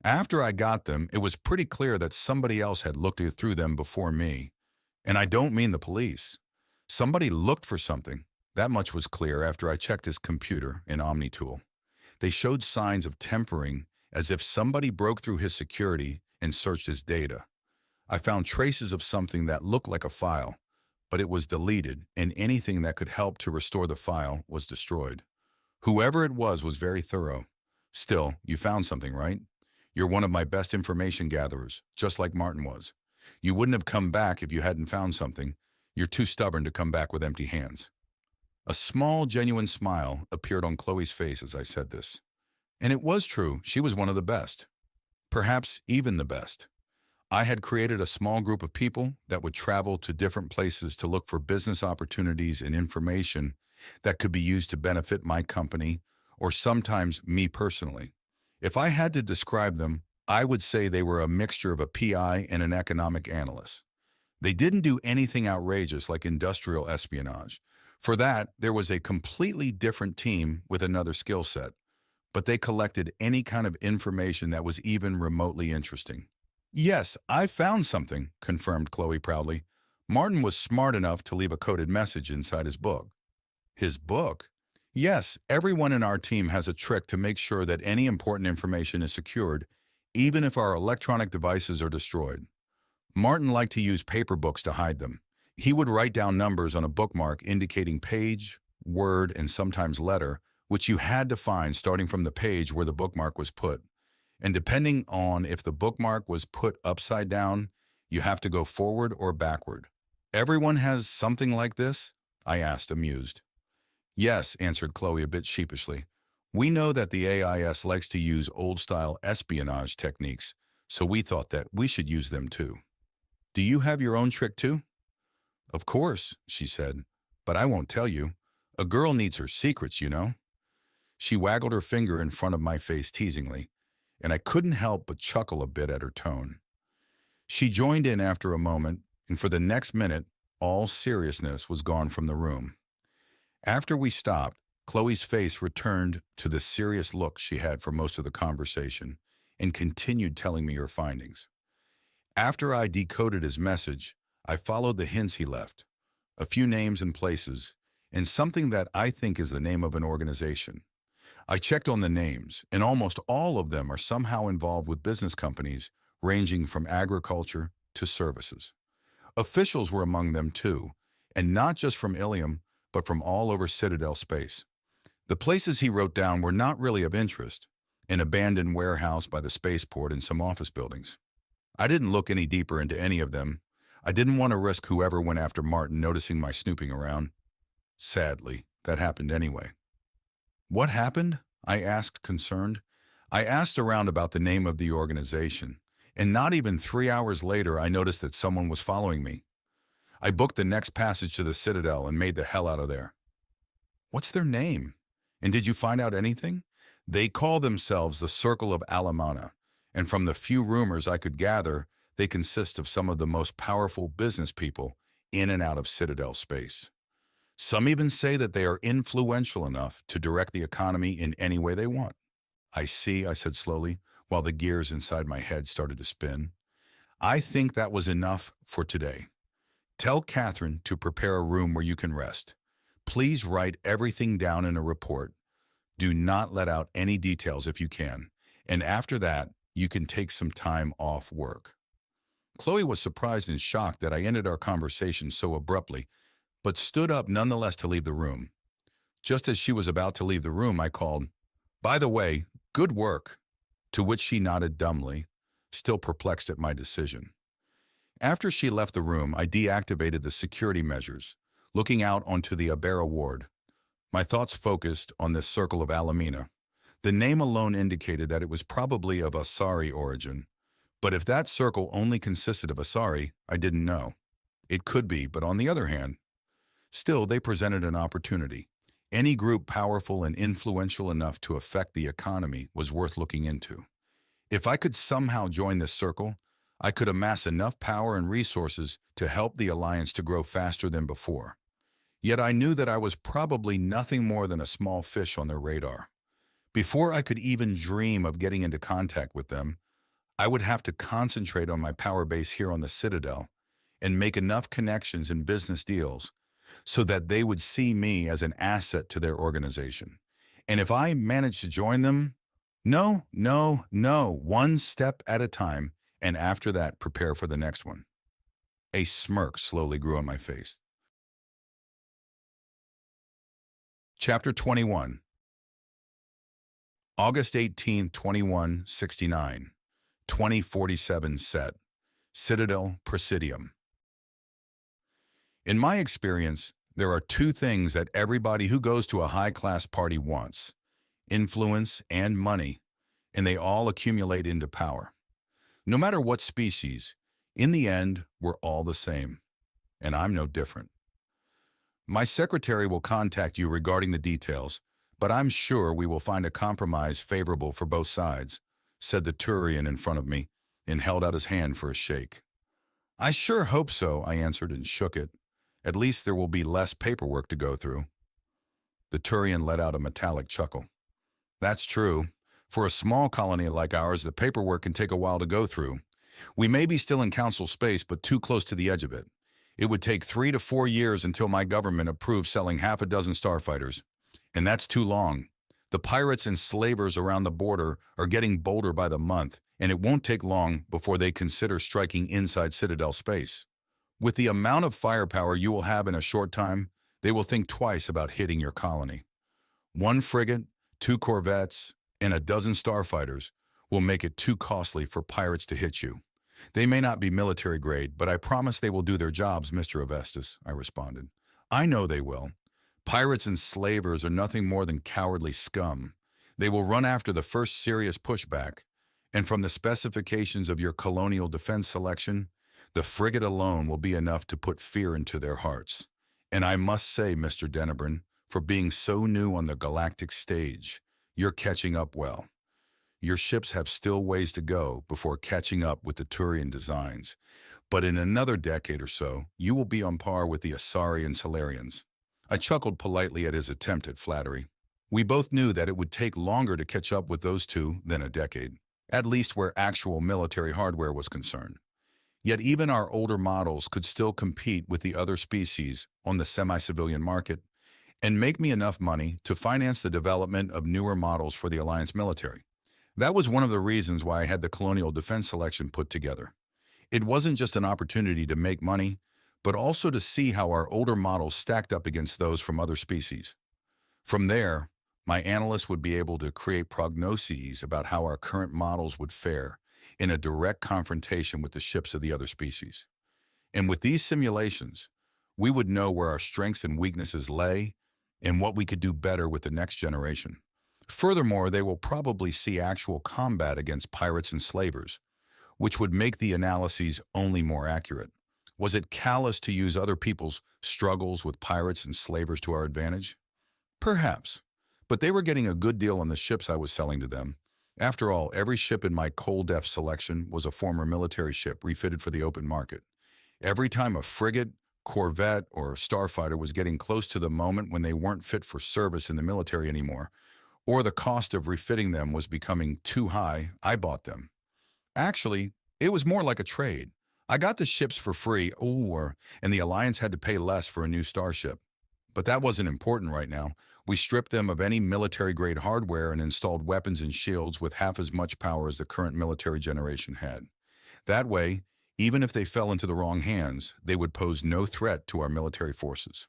"After I got them, it was pretty clear that somebody else had looked through them before me. And I don't mean the police. Somebody looked for something. That much was clear after I checked his computer in OmniTool. They showed signs of tempering, as if somebody broke through his security and searched his data. I found traces of something that looked like a file, but it was deleted, and anything that could help to restore the file was destroyed. Whoever it was very thorough. Still, you found something, right? You're one of my best information gatherers, just like Martin was. You wouldn't have come back if you hadn't found something. You're too stubborn to come back with empty hands." A small, genuine smile appeared on Chloe's face as I said this. And it was true, she was one of the best. Perhaps even the best. I had created a small group of people that would travel to different places to look for business opportunities and information that could be used to benefit my company, or sometimes me personally. If I had to describe them, I would say they were a mixture of a PI and an economic analyst. They didn't do anything outrageous like industrial espionage. For that, there was a completely different team with another skill set, but they collected any kind of information that was even remotely interesting. "Yes, I found something," confirmed Chloe proudly. "Martin was smart enough to leave a coded message inside his book." "His book?" "Yes, everyone in our team has a trick to make sure that any important information is secured, even if our electronic devices are destroyed. Martin liked to use paper books to hide them. He would write down numbers on a bookmark indicating page, word, and sometimes letter, which you had to find starting from the page where the bookmark was put. And depending on if the bookmark was put upside down, you have to go forward or backward. Everyone has something like this? I asked, amused. Yes, answered Chloe a bit sheepishly. We know that the AIS likes to use old-style espionage techniques, so we thought that we should use them too. Do you have your own trick too? Of course, she said, but I won't tell you. A girl needs her secrets, you know. She waggled her finger in front of my face teasingly, and I couldn't help but chuckle a bit at her tone. She joined in after a moment, and for the next minute, all seriousness was gone from the room. After we stopped, Chloe's face returned to the serious look she had for most of the conversation and continued telling me her findings. After I decoded his message, I followed the hints he left, a few names and places, and something that I think is the name of an organization. I checked on the names, and almost all of them are somehow involved with business companies ranging from agriculture to services. Officials were among them too, and not just from Ilium, but from all over Citadel space. The places he wrote down were not really of interest, an abandoned warehouse by the spaceport and some office buildings. I didn't look any deeper into any of them. I didn't want to risk whoever went after Martin noticing my snooping around. Sadly, that happened anyway. What happened? I asked, concerned. I asked around about the name of the organization, and not even 3 hours later I noticed that someone was following me. I booked the next passage to the Citadel and made the hell out of there. What's their name? And did you find out anything? They call themselves the Circle of Alamana, and from the few rumors I could gather, they consist of some of the most powerful business people in and out of Citadel space. Some even say that they are influential enough to direct the economy in any way they want. I see, I said slowly, while the gears inside my head started to spin. I think that was enough for today. Tell Catherine to prepare a room where you can rest. Please write everything down in a report. Do not let out any details if you can. And after that, you can take some time off work. Chloe was surprised and shocked that I ended our conversation so abruptly, but stood up nonetheless to leave the room. Just as she was about to leave the room, I called, "By the way, good work," to which she nodded dumbly, still perplexed at my decision. After she left the room, I deactivated the security measures, looking out onto the Averill ward. My thoughts focused on this Circle of Alamina. The name alone indicated that it was probably of Asari origin, but if that circle only consisted of Asari, I didn't know. It could be, but on the other hand, still they presented an opportunity. Any group powerful and influential enough to affect the economy was worth looking into. If I could somehow join this circle, I could amass enough power and resources to help the Alliance to grow faster than before. Yet I knew that I was probably nothing more than a small fish on their radar. Before I could even dream of getting into contact with them, I would have to concentrate on my power base here on the Citadel and make enough connections and business deals so that they would see me as an asset to their organization. And if I managed to join them, no, one step at a time, and after that, prepare for the next one. A smirk slowly grew on my face. Chapter 21. August 18, 2169, 2047 set, Citadel Presidium. In my experience, there are two things that everybody who goes to a high-class party wants: influence and money, and they all accumulate into power. No matter what species, in the end, we're all the same, and I'm no different. My secretary will contact you regarding the details, but I'm sure we will find a compromise favorable for both sides, said the Turian in front of me, and held out his hand for a shake. I sure hope so, I answered and shook it. At least there will be less paperwork to go through. The Turian let out a metallic chuckle. That's true. For a small colony like ours, the paperwork can take a while to go through. We may be still in council space, but too close to the edge of it. It would take 3 to 4 years until my government approves selling half a dozen starfighters. And that's too long. The pirates and slavers around the border are getting bolder by the month, and it won't take long before they consider striking inside Citadel space. With the amount of firepower you will have in a short time, they will think twice about hitting your colony. 1 frigate, 2 corvettes, and a dozen starfighters will make it too costly for pirates to hit you. They may not be military grade, but I promise they will do their jobs, Mr. Avestus, I responded. I know they will. Pirates and slavers are nothing more than cowardly scum. They will run after the first serious pushback, and from the specifications of your colonial defense selection, the frigate alone will be enough to put fear into their hearts. And I must say, Mr. Denebrin, for being so new on the galactic stage, you're catching up well. Your ships have still ways to go before catching up with the Turian designs, but in another decade or so, you will be on par with the Asari and Salarians. I chuckled politely at his attempt at flattery. We both knew that it would take longer to catch up with those two than a decade, at least where actual military hardware was concerned. Yet even our older models could still compete with the other species on the semi-civilian market and make me enough money to finance the development of newer models for the Alliance military. That was one of the reasons why I had the Colonial Defense Selection put together. It wasn't just an opportunity to make money, but also to see how our older models stacked up against those from other species. From there, my analysts would be able to create prognoses about how our current models would fare in a direct confrontation with the ships of the other species. And with these simulations, we would know where our strengths and weaknesses lay and what we could do better with the next generation. Furthermore, they will probably see actual combat against pirates and slavers, which would make the analyses only more accurate. Was it callous to use other people's struggles with pirates and slavers to our advantage? Perhaps, but they were getting a good deal on the ships I was selling to them. After all, every ship in my cold def selection was a former military ship refitted for the open market. Every time a frigate, corvette, or starfighter was getting close to the moment when they weren't fit for service in the military anymore, or the cost of refitting them was becoming too high, I bought them. Actually, it was more like a trade. I got the ships for free, and the Alliance had to pay less for a new starship. But that wasn't important right now. We stripped them of any military-grade hardware and installed weapons and shields with half as much power as the current military generation had. That way, even if they fell into the wrong hands, they would pose no threat to our military forces.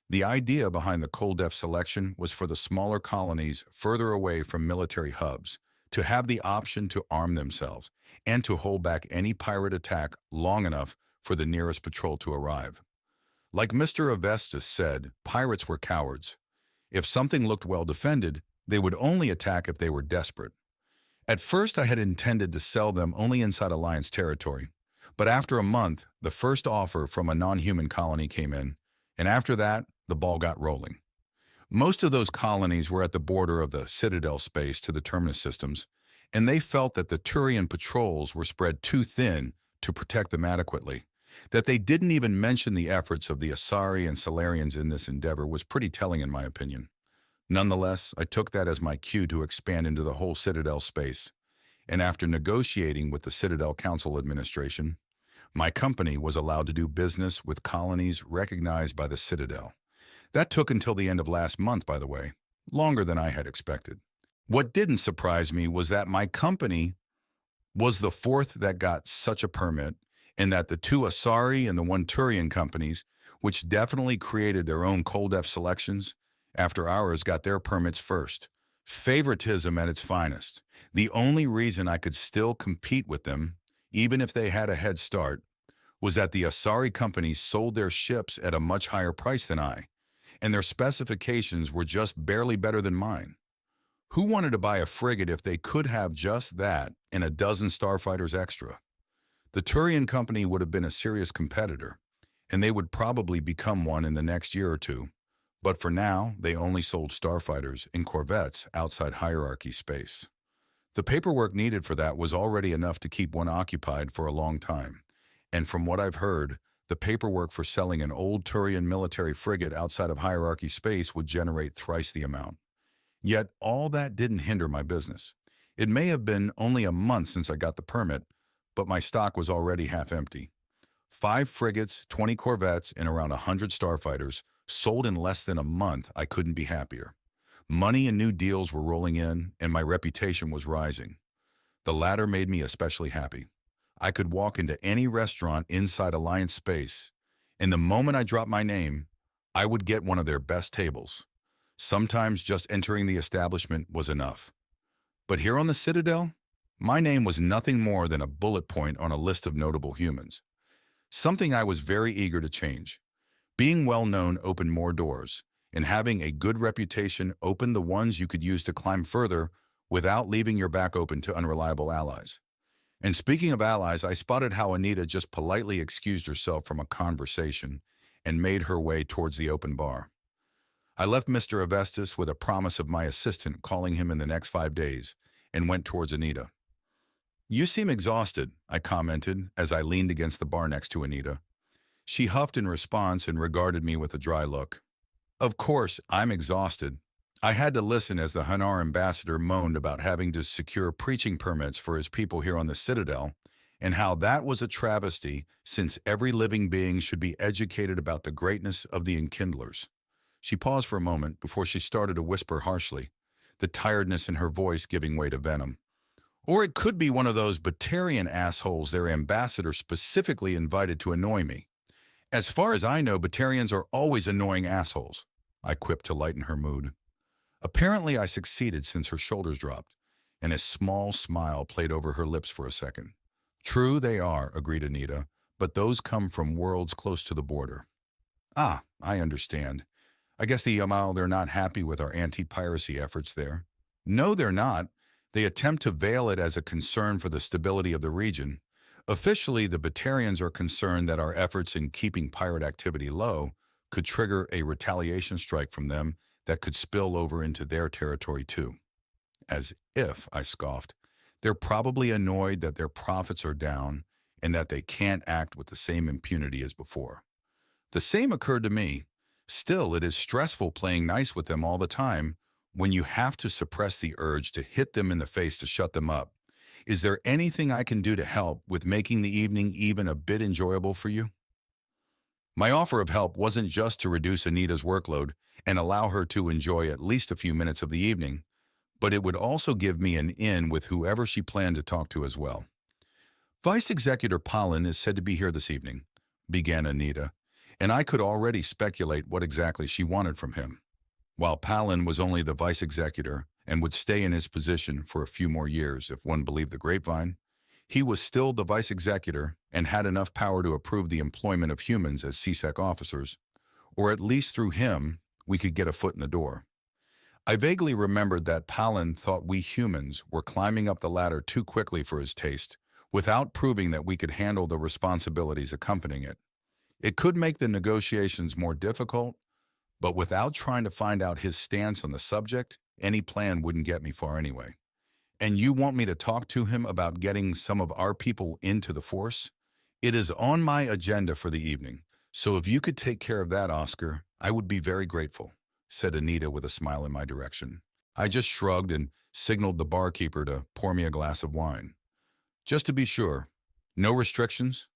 The idea behind the cold def selection was for the smaller colonies further away from military hubs to have the option to arm themselves and to hold back any pirate attack long enough for the nearest patrol to arrive. Like Mr. Avestus said, pirates were cowards. If something looked well defended, they would only attack if they were desperate. At first, I had intended to sell them only inside Alliance territory, but after a month, the first offer from a non-human colony came in, and after that, the ball got rolling. Most of those colonies were at the border of the Citadel space to the Terminus systems, and they felt that the Turian patrols were spread too thin to protect them adequately. That they didn't even mention the efforts of the Asari and Salarians in this endeavor was pretty telling in my opinion. Nonetheless, I took that as my cue to expand into the whole Citadel space, and after negotiating with the Citadel Council Administration, my company was allowed to do business with colonies recognized by the Citadel. That took until the end of last month, by the way, longer than I had expected. What didn't surprise me was that my company was the fourth that got such a permit, and that the two Asari and the one Turian companies, which definitely created their own cold def selections, after ours got their permits first. Favoritism at its finest. The only reason I could still compete with them, even if they had a head start, was that the Asari companies sold their ships at a much higher price than I, and their specifications were just barely better than mine. Who wanted to buy a frigate if they could have just that and a dozen starfighters extra? The Turian company would have been a serious competitor, and they would probably become one in the next year or two. But for now, they only sold starfighters and corvettes outside hierarchy space. The paperwork needed for that was already enough to keep one occupied for a long time, and from what I've heard, the paperwork for selling an old Turian military frigate outside of hierarchy space would generate thrice the amount. Yet all that didn't hinder my business. It may have been only a month since I got the permit, but my stock was already half empty. 5 frigates, 20 corvettes, and around 100 starfighters sold in less than a month. I couldn't be happier. Money and new deals were rolling in, and my reputation was rising. The latter made me especially happy. I could walk into any restaurant inside Alliance space, and the moment I dropped my name, I would get one of their best tables. Sometimes just entering the establishment was enough. But here on the Citadel, my name was nothing more than a bullet point on a list of notable humans. Something I was very eager to change. Being well known opened more doors, and having a good reputation opened the ones you could use to climb further without leaving your back open to unreliable allies. And speaking of allies, I spotted how Anita just politely excused herself from a conversation and made her way towards the open bar. I left Mr. Avestis with a promise of my assistant calling him in the next 5 days and went towards Anita. "You seem exhausted," I commented as I leaned against the bar next to Anita. She huffed in response and regarded me with a dry look. "Of course, I'm exhausted. I had to listen as the Hanar ambassador moaned about having to secure preaching permits for his people here on the Citadel, and how that was a travesty since every living being should be educated about the greatness of the Enkindlers." She paused for a moment before she started to whisper harshly, the tiredness in her voice giving way to venom. "Or it could be one of those Batarian assholes their ambassador specifically invited to annoy me. As far as I know, Batarians are always annoying assholes," I quipped to lighten her mood. Apparently I succeeded since her shoulders dropped, and a small smile played over her lips for a second. "True they are," agreed Anita, "but those come from worlds close to the border." "Ah, I understand. I guess they're not happy with our anti-piracy efforts there." "No, they're not. They attempt to veil it as a concern for the stability of the region. Officially, the Batarians are concerned that our efforts in keeping pirate activity low could trigger a retaliation strike from them that could spill over into their territory too." "As if," I scoffed. "They're probably annoyed that their profits are down and that they can't act with the same impunity as before." The same occurred to me. Still, it is stressful playing nice with them all the time when you have to suppress the urge to hit them in the face to shut them up. Is there anything I can do to help with making the evening even a bit enjoyable for you? My offer of help wasn't just to reduce Anita's workload and allow her to enjoy at least a few minutes of the evening, but it would also give me an in with whoever she planned to talk to as well. "Vice Executor Plamen is said to be here this evening," began Anita, and I could already speculate what exactly she wanted from him. While Plamen was only the vice executor and would stay in his position for a few more years if one believed the grapevine, he was still the vice executor and had enough power to approve the employment of humans as CSEC officers, or at least through him we could get a foot in the door. I vaguely remembered that Plamen thought we humans were climbing up the ladder too quickly for his taste, without proving that we could handle the responsibilities accompanying it. It could make the negotiations more difficult, but without trying to find out his stance on the subject, any plan wouldn't get me far anyway. "And you want me to talk to him about getting some of our people into the force? It is on my agenda for the evening, so if you could take care of that, Oscar, I would be very grateful," said Anita with a smile in my direction. I just shrugged and signaled the barkeeper to pour me a glass of wine. "Just to be sure, no restrictions?"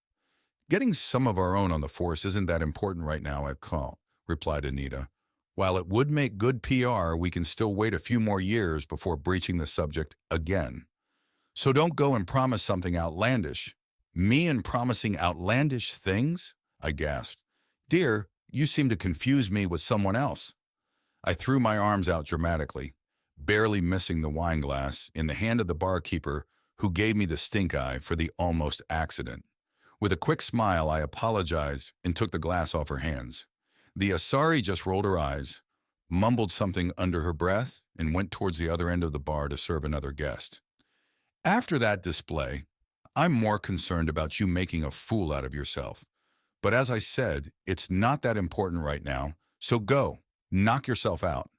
"Getting some of our own on the force isn't that important right now, I call," replied Anita. "While it would make good PR, we can still wait a few more years before breaching the subject again. So don't go and promise something outlandish." "Me and promising outlandish things?" I gasped. "Dear, you seem to confuse me with someone else." I threw my arms out dramatically, barely missing the wine glass in the hand of the barkeeper who gave me the stink eye for the almost accident. With a quick smile, I apologized and took the glass off her hands. The Asari just rolled her eyes, mumbled something under her breath, and went towards the other end of the bar to serve another guest. "After that display, I'm more concerned about you making a fool out of yourself. But as I said, it's not that important right now, so go, knock yourself out."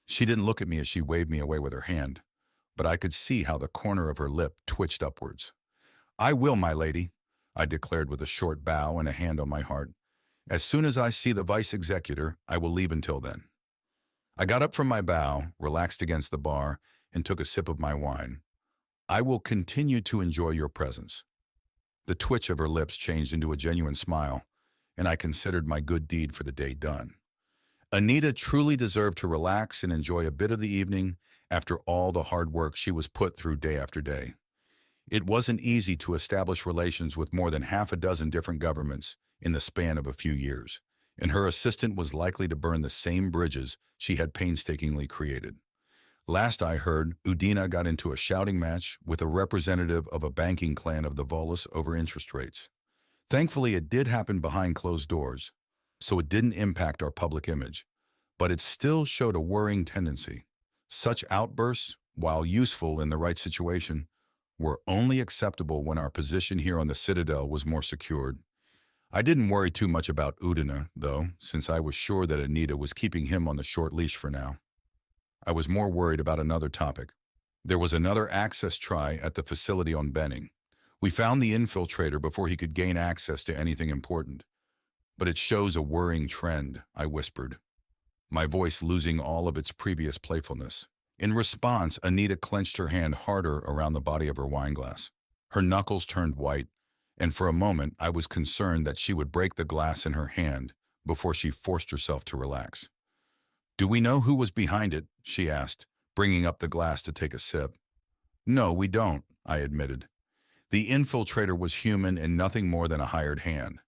She didn't look at me as she waved me away with her hand, but I could see how the corner of her lip twitched upwards. "I will, my lady," I declared with a short bow and a hand on my heart. "As soon as I see the vice executor, I will leave until then." I got up from my bow, relaxed against the bar, and took a sip of my wine. "I will continue to enjoy your presence." The twitch of her lips changed into a genuine smile, and I considered my good deed for the day done. Anita truly deserved to relax and enjoy a bit of the evening after all the hard work she was put through day after day. It wasn't easy to establish relations with more than half a dozen different governments in the span of a few years, and her assistant was likely to burn the same bridges she had painstakingly created. Last I heard, Udina got into a shouting match with a representative of a banking clan of the Volus over interest rates. Thankfully, it did happen behind closed doors, so it didn't impact our public image, but it still showed a worrying tendency. Such outbursts, while useful in the right situation, were only acceptable when our position here on the Citadel was more secured. I didn't worry too much about Udina, though, since I was sure that Anita was keeping him on the short leash for now. I was more worried about another topic. There was another access try at the facility on Benning. We found the infiltrator before he could gain access to anything important. But it shows a worrying trend, I whispered, my voice losing all of its previous playfulness. In response, Anita clenched her hand harder around the body of her wineglass. Her knuckles turned white, and for a moment I was concerned that she would break the glass in her hand before she forced herself to relax. "Do we know who was behind it?" she asked, bringing up the glass to take a sip. "No, we don't," I admitted. The infiltrator was human and nothing more than a hired hand.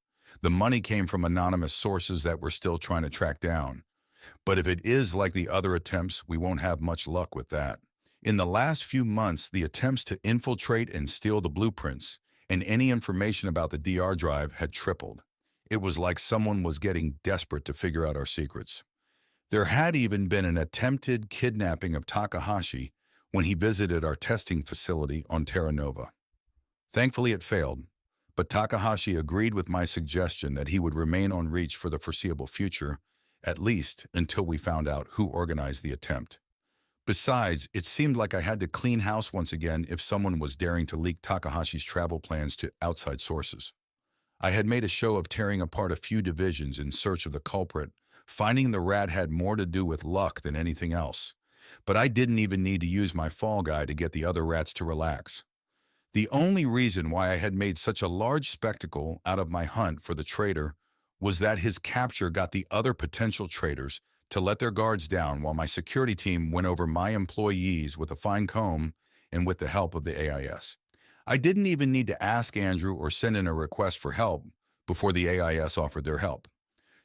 The money came from anonymous sources that we're still trying to track down. But if it is like the other attempts, we won't have much luck with that. In the last few months, the attempts to infiltrate and steal the blueprints and any information about the DR drive had tripled. It was like someone was getting desperate to figure out our secrets. There had even been an attempted kidnapping of Takahashi when he visited our testing facility on Terra Nova. Thankfully, it failed, but Takahashi agreed with my suggestion that he would remain on Reach for the foreseeable future, at least until we found out who organized the attempt. Besides, it seemed like I had to clean house once again if someone was daring to leak Takahashi's travel plans to outside sources. I had made a show of tearing apart a few divisions in search of the culprit, finding the rat had more to do with luck than anything else. But I didn't even need to use my fall guy to get the other rats to relax. The only reason why I had made such a large spectacle out of my hunt for the traitor was that his capture got the other potential traitors to let their guards down while my security team went over my employees with a fine comb and with the help of the AIS. I didn't even need to ask Andrew or send in a request for help before the AIS offered their help.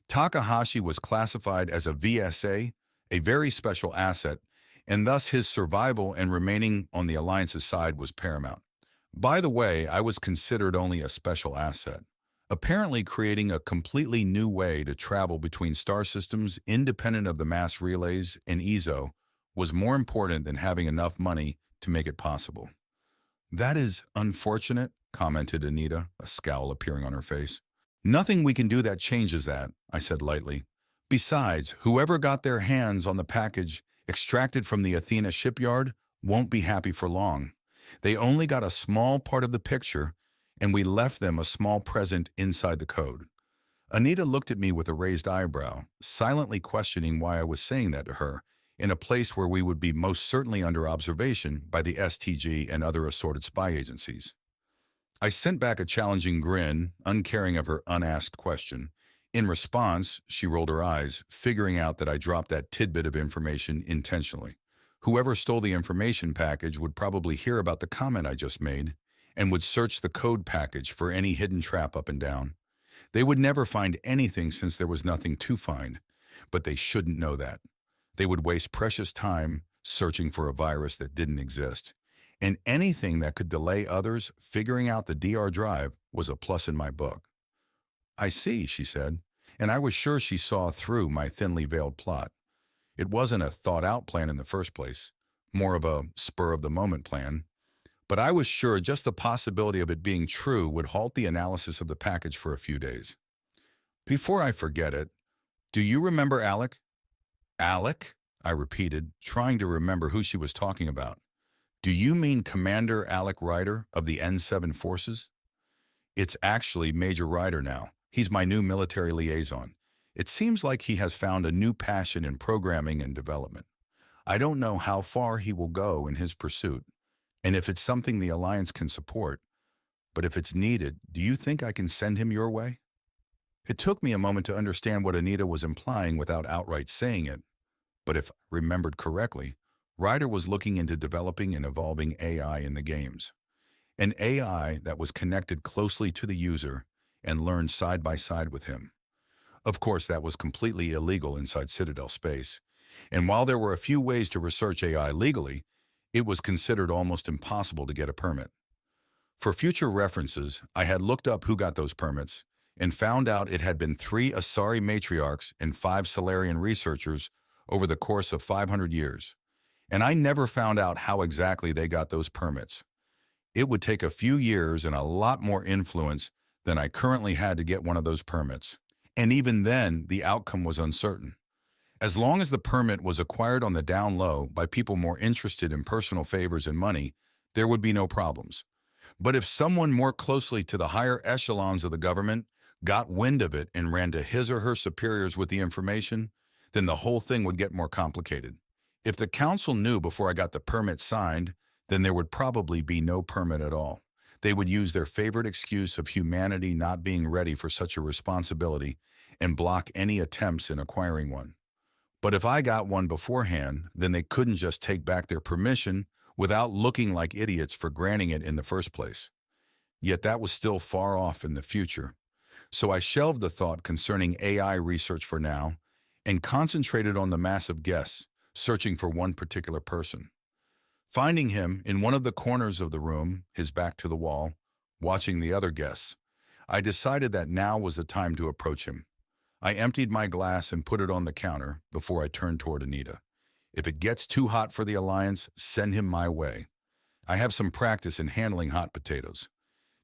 Takahashi was classified as a VSA, a very special asset, and thus his survival and remaining on the Alliance's side was paramount. By the way, I was considered only a special asset. Apparently creating a completely new way to travel between star systems independent of the mass relays and EZO was more important than having enough money to make it possible. "That is unfortunate," commented Anita, a scowl appearing on her face. "Nothing we can do that changes that," I said lightly. "Besides, whoever got their hands on the package extracted from the Athena shipyard won't be happy for long. They only got a small part of the picture, and we left them a small present inside the code." Anita looked at me with a raised eyebrow, silently questioning why I was saying that to her, in a place where we would be most certainly under observation by the STG and other assorted spy agencies. I sent back a challenging grin, uncaring of her unasked question. In response, she rolled her eyes, figuring out that I dropped that tidbit of information intentionally. Whoever stole the information package would probably hear about the comment I just made and would search the code package for any hidden trap up and down. They would never find anything since there was nothing to find, but they shouldn't know that. They would waste precious time searching for a virus that didn't exist. And anything that could delay others figuring out the DR drive was a plus in my book. "I see," she said, and I was sure she saw through my thinly veiled plot. It wasn't a thought-out plan in the first place, more of a spur-of-the-moment plan. But I was sure just the possibility of it being true would halt the analysis of the package for a few days. "Before I forget it, do you remember Alec?" "Alec?" I repeated, trying to remember who she was talking about. "Do you mean Commander Alec Ryder of the N7 forces?" "It's actually Major Ryder now. He's my new military liaison. It seems like he has found a new passion in programming and development. I don't know how far he will go in his pursuit, and if it's something the Alliance can support, but if it's needed, do you think I can send him your way?" It took me a moment to understand what Anita was implying without outright saying it. But if I remembered correctly, Ryder was looking into developing and evolving AI in the games. An AI that was connected closely to the user and learned side by side with him. Of course, that was completely illegal inside Citadel space. And while there were a few ways to research AI legally, it was considered almost impossible to get a permit. For future references, I had looked up who got those permits and found out it had been 3 Asari matriarchs and 5 Solarian researchers over the course of 500 years. And I never found out how exactly they got those permits. It would take a few years and a lot more influence than I currently had to get one of those permits. And even then, the outcome was uncertain. As long as the permit was acquired on the down low by people more interested in personal favors and money, there would be no problems. But if someone more closely to the higher echelons of the government got wind of it and ran to his or her superiors with the information, then the whole thing would get more complicated. If the council knew before I got the permit signed, then there would probably be no permit at all. They would use their favorite excuse of humanity not being ready for such a responsibility and block any attempts in acquiring one. But if I got one beforehand, then they couldn't just take back their permission without looking like idiots for granting it in the first place. Yet that was still far off in the future. So I shelved the thought concerning AI research for now and concentrated on the mass of guests searching for one particular person. Finding him in one of the corners of the room, his back to the wall, watching the other guests, I decided that now was the time to approach him. I emptied my glass and put it on the counter before I turned toward Anita. If it gets too hot for the Alliance, send him my way. I have some practice in handling hot potatoes.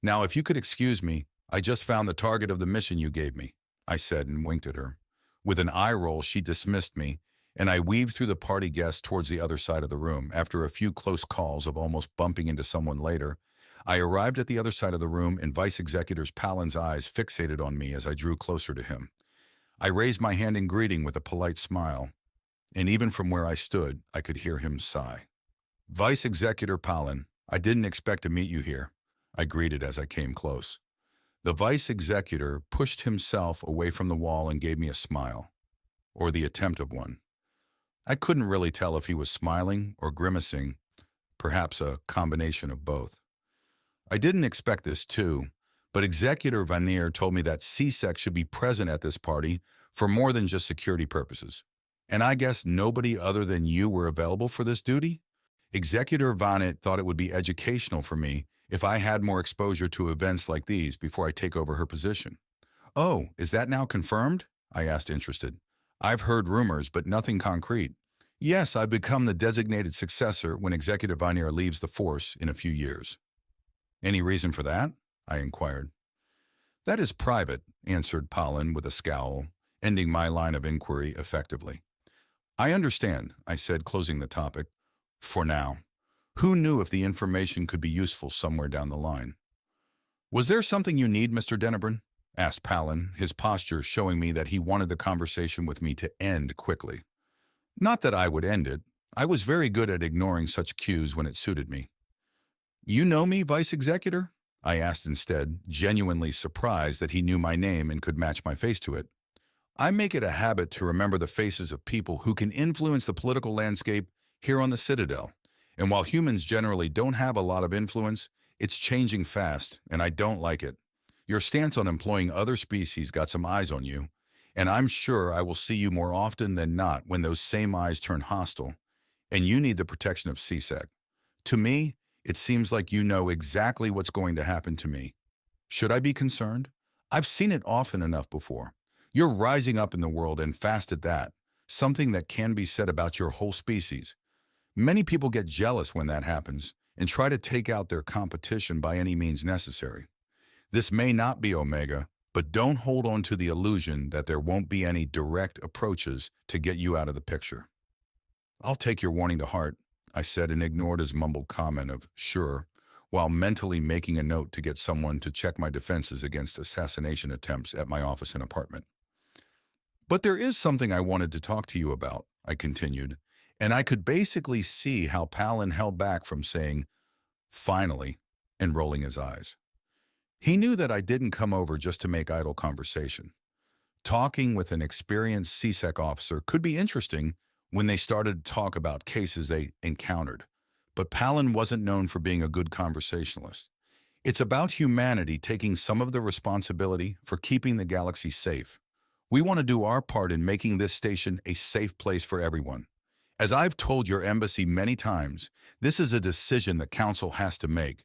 Now, if you could excuse me, I just found the target of the mission you gave me, I said and winked at her. With an eye roll, she dismissed me, and I weaved through the party guests towards the other side of the room. After a few close calls of almost bumping into someone later, I arrived at the other side of the room and Vice Executor Palin's eyes fixated on me as I drew closer to him. I raised my hand in greeting with a polite smile, and even from where I stood, I could hear him sigh. Vice Executor Palin, I didn't expect to meet you here, I greeted as I came close. The Vice Executor pushed himself away from the wall and gave me a smile, or the attempt of one. I couldn't really tell if he was smiling or grimacing, perhaps a combination of both. I didn't expect this too, but Executor Vanir told me that C-Sec should be present at this party for more than just security purposes. And I guess nobody other than you were available for this duty? Executor Vanit thought it would be educational for me if I had more exposure to events like these before I take over her position. Oh, is that now confirmed? I asked, interested. I've heard rumors, but nothing concrete. Yes, I've become the designated successor when Executive Vanir leaves the force in a few years. Any reason for that? I inquired. That is private, answered Palin with a scowl, ending my line of inquiry effectively. I understand, I said, closing the topic. For now. Who knew if the information could be useful somewhere down the line? Was there something you need, Mr. Dennebrun? Asked Palin, his posture showing me that he wanted the conversation with me to end quickly. Not that I would end it. I was very good at ignoring such cues when it suited me. You know me, Vice Executor? I asked instead, genuinely surprised that he knew my name and could match my face to it. I make it a habit to remember the faces of people who can influence the political landscape here on the Citadel. And while humans generally don't have a lot of influence, it's changing fast, and I don't like it. Your stance on employing other species got some eyes on you, and I'm sure I will see you more often than not when those same eyes turn hostile, and you need the protection of C-Sec. To me, it seems like you know exactly what's going to happen to me. Should I be concerned? I've seen it often enough before. You're rising up in the world, and fast at that, something that can be said about your whole species. Many people get jealous when that happens and try to take out their competition by any means necessary. This may not be Omega, but don't hold on to the illusion that there won't be any direct approaches to get you out of the picture. I'll take your warning to heart, I said, and ignored his mumbled comment of sure, while mentally making a note to get someone to check my defenses against assassination attempts at my office and apartment. But there is something I wanted to talk to you about, I continued, and I could basically see how Palin held back from saying, finally, and rolling his eyes. He knew that I didn't come over just to make idle conversation. Talking with an experienced CSEC officer could be interesting when they started to talk about cases they encountered, but Pallin wasn't known for being a good conversationalist. It's about humanity taking some of the responsibility for keeping the galaxy safe. We want to do our part in making this station a safe place for everyone. As I've told your embassy many times, this is a decision the Council has to make.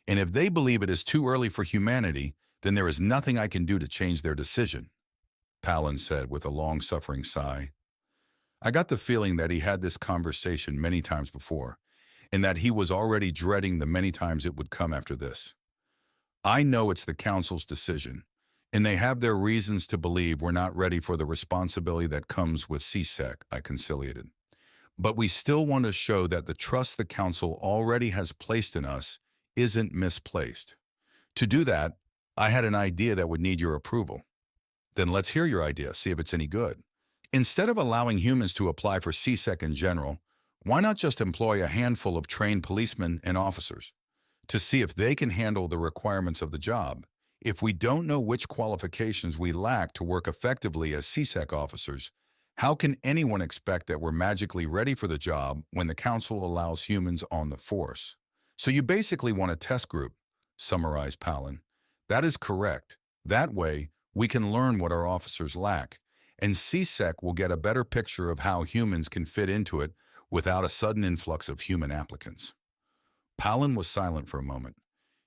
And if they believe it is too early for humanity, then there is nothing I can do to change their decision, Pallin said with a long-suffering sigh. I got the feeling that he had this conversation many times before, and that he was already dreading the many times it would come after this. I know it's the Council's decision, and they have their reasons to believe we're not ready for the responsibility that comes with CSEC, I conciliated. But we still want to show that the trust the Council already has placed in us isn't misplaced. To do that, I had an idea that would need your approval. Then let's hear your idea, see if it's any good. Instead of allowing humans to apply for CSEC in general, why not just employ a handful of trained policemen and officers to see if they can handle the requirements of the job? If we don't know which qualifications we lack to work effectively as CSEC officers, how can anyone expect that we're magically ready for the job when the Council allows humans on the force? So you basically want a test group, summarized Pallin. That is correct. That way, we can learn what our officers lack, and CSEC will get a better picture of how humans can fit into it without a sudden influx of human applicants. Pallin was silent for a moment.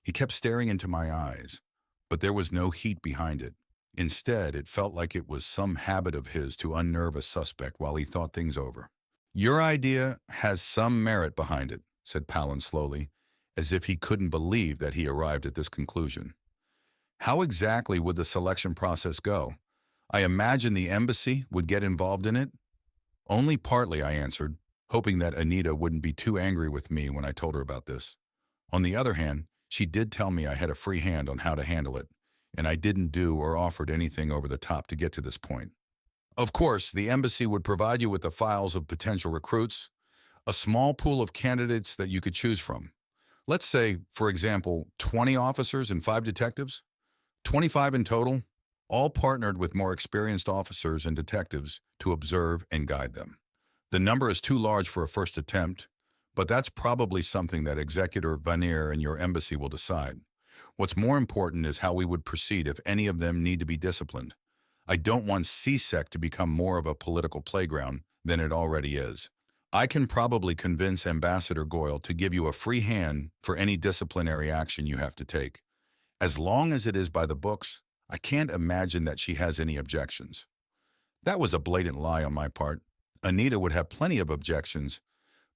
He kept staring into my eyes, but there was no heat behind it. Instead, it felt like it was some habit of his to unnerve a suspect while he thought things over. Your idea has some merit behind it, said Pallin slowly, as if he couldn't believe that he arrived at this conclusion. How exactly would the selection process go? I imagine the embassy would get involved in it? Only partly, I answered, hoping that Anita wouldn't be too angry with me when I told her about this. On the other hand, she did tell me I had a free hand on how to handle it, and I didn't do or offered anything over the top to get to this point. Of course, the embassy would provide you with the files of potential recruits, a small pool of candidates that you could choose from. Let's say, for example, 20 officers and 5 detectives, 25 in total, all partnered with more experienced officers and detectives to observe and guide them. The number is too large for a first attempt, but that's probably something that Executor Vanir and your embassy will decide. What's more important is how we would proceed if any of them need to be disciplined. I don't want CSEC to become more of a political playground than it already is. I can probably convince Ambassador Goyle to give you a free hand for any disciplinary action you have to take. As long as it is by the books, I can't imagine that she has any objections. That was a blatant lie on my part. Anita would have plenty of objections,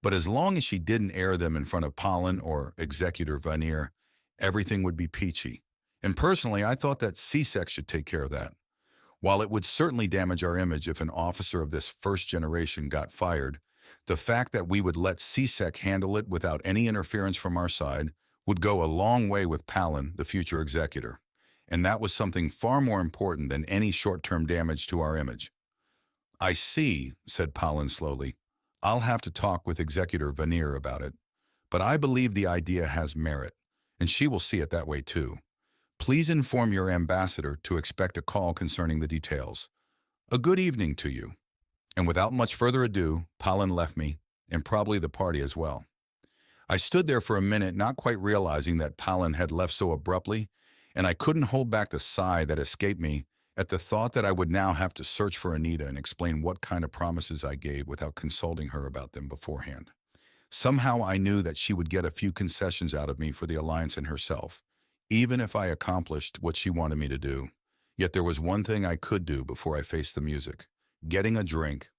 but as long as she didn't air them in front of Pallin or Executor Vanir, everything would be peachy. And personally, I thought that CSEC should take care of that. While it would certainly damage our image if an officer of this first generation got fired, the fact that we would let CSEC handle it without any interference from our side would go a long way with Pallin, the future executor. And that was something far more important than any short-term damage to our image. I see, said Pallin slowly. I'll have to talk with Executor Vanir about it. But I believe the idea has merit, and she will see it that way too. Please inform your ambassador to expect a call concerning the details. A good evening to you. And without much further ado, Pallin left me, and probably the party as well. I stood there for a minute, not quite realizing that Pallin had left so abruptly, and I couldn't hold back the sigh that escaped me at the thought that I would now have to search for Anita and explain what kind of promises I gave without consulting her about them beforehand. Somehow I knew that she would get a few concessions out of me for the Alliance and herself, even if I accomplished what she wanted me to do. Yet there was one thing I could do before I faced the music: getting a drink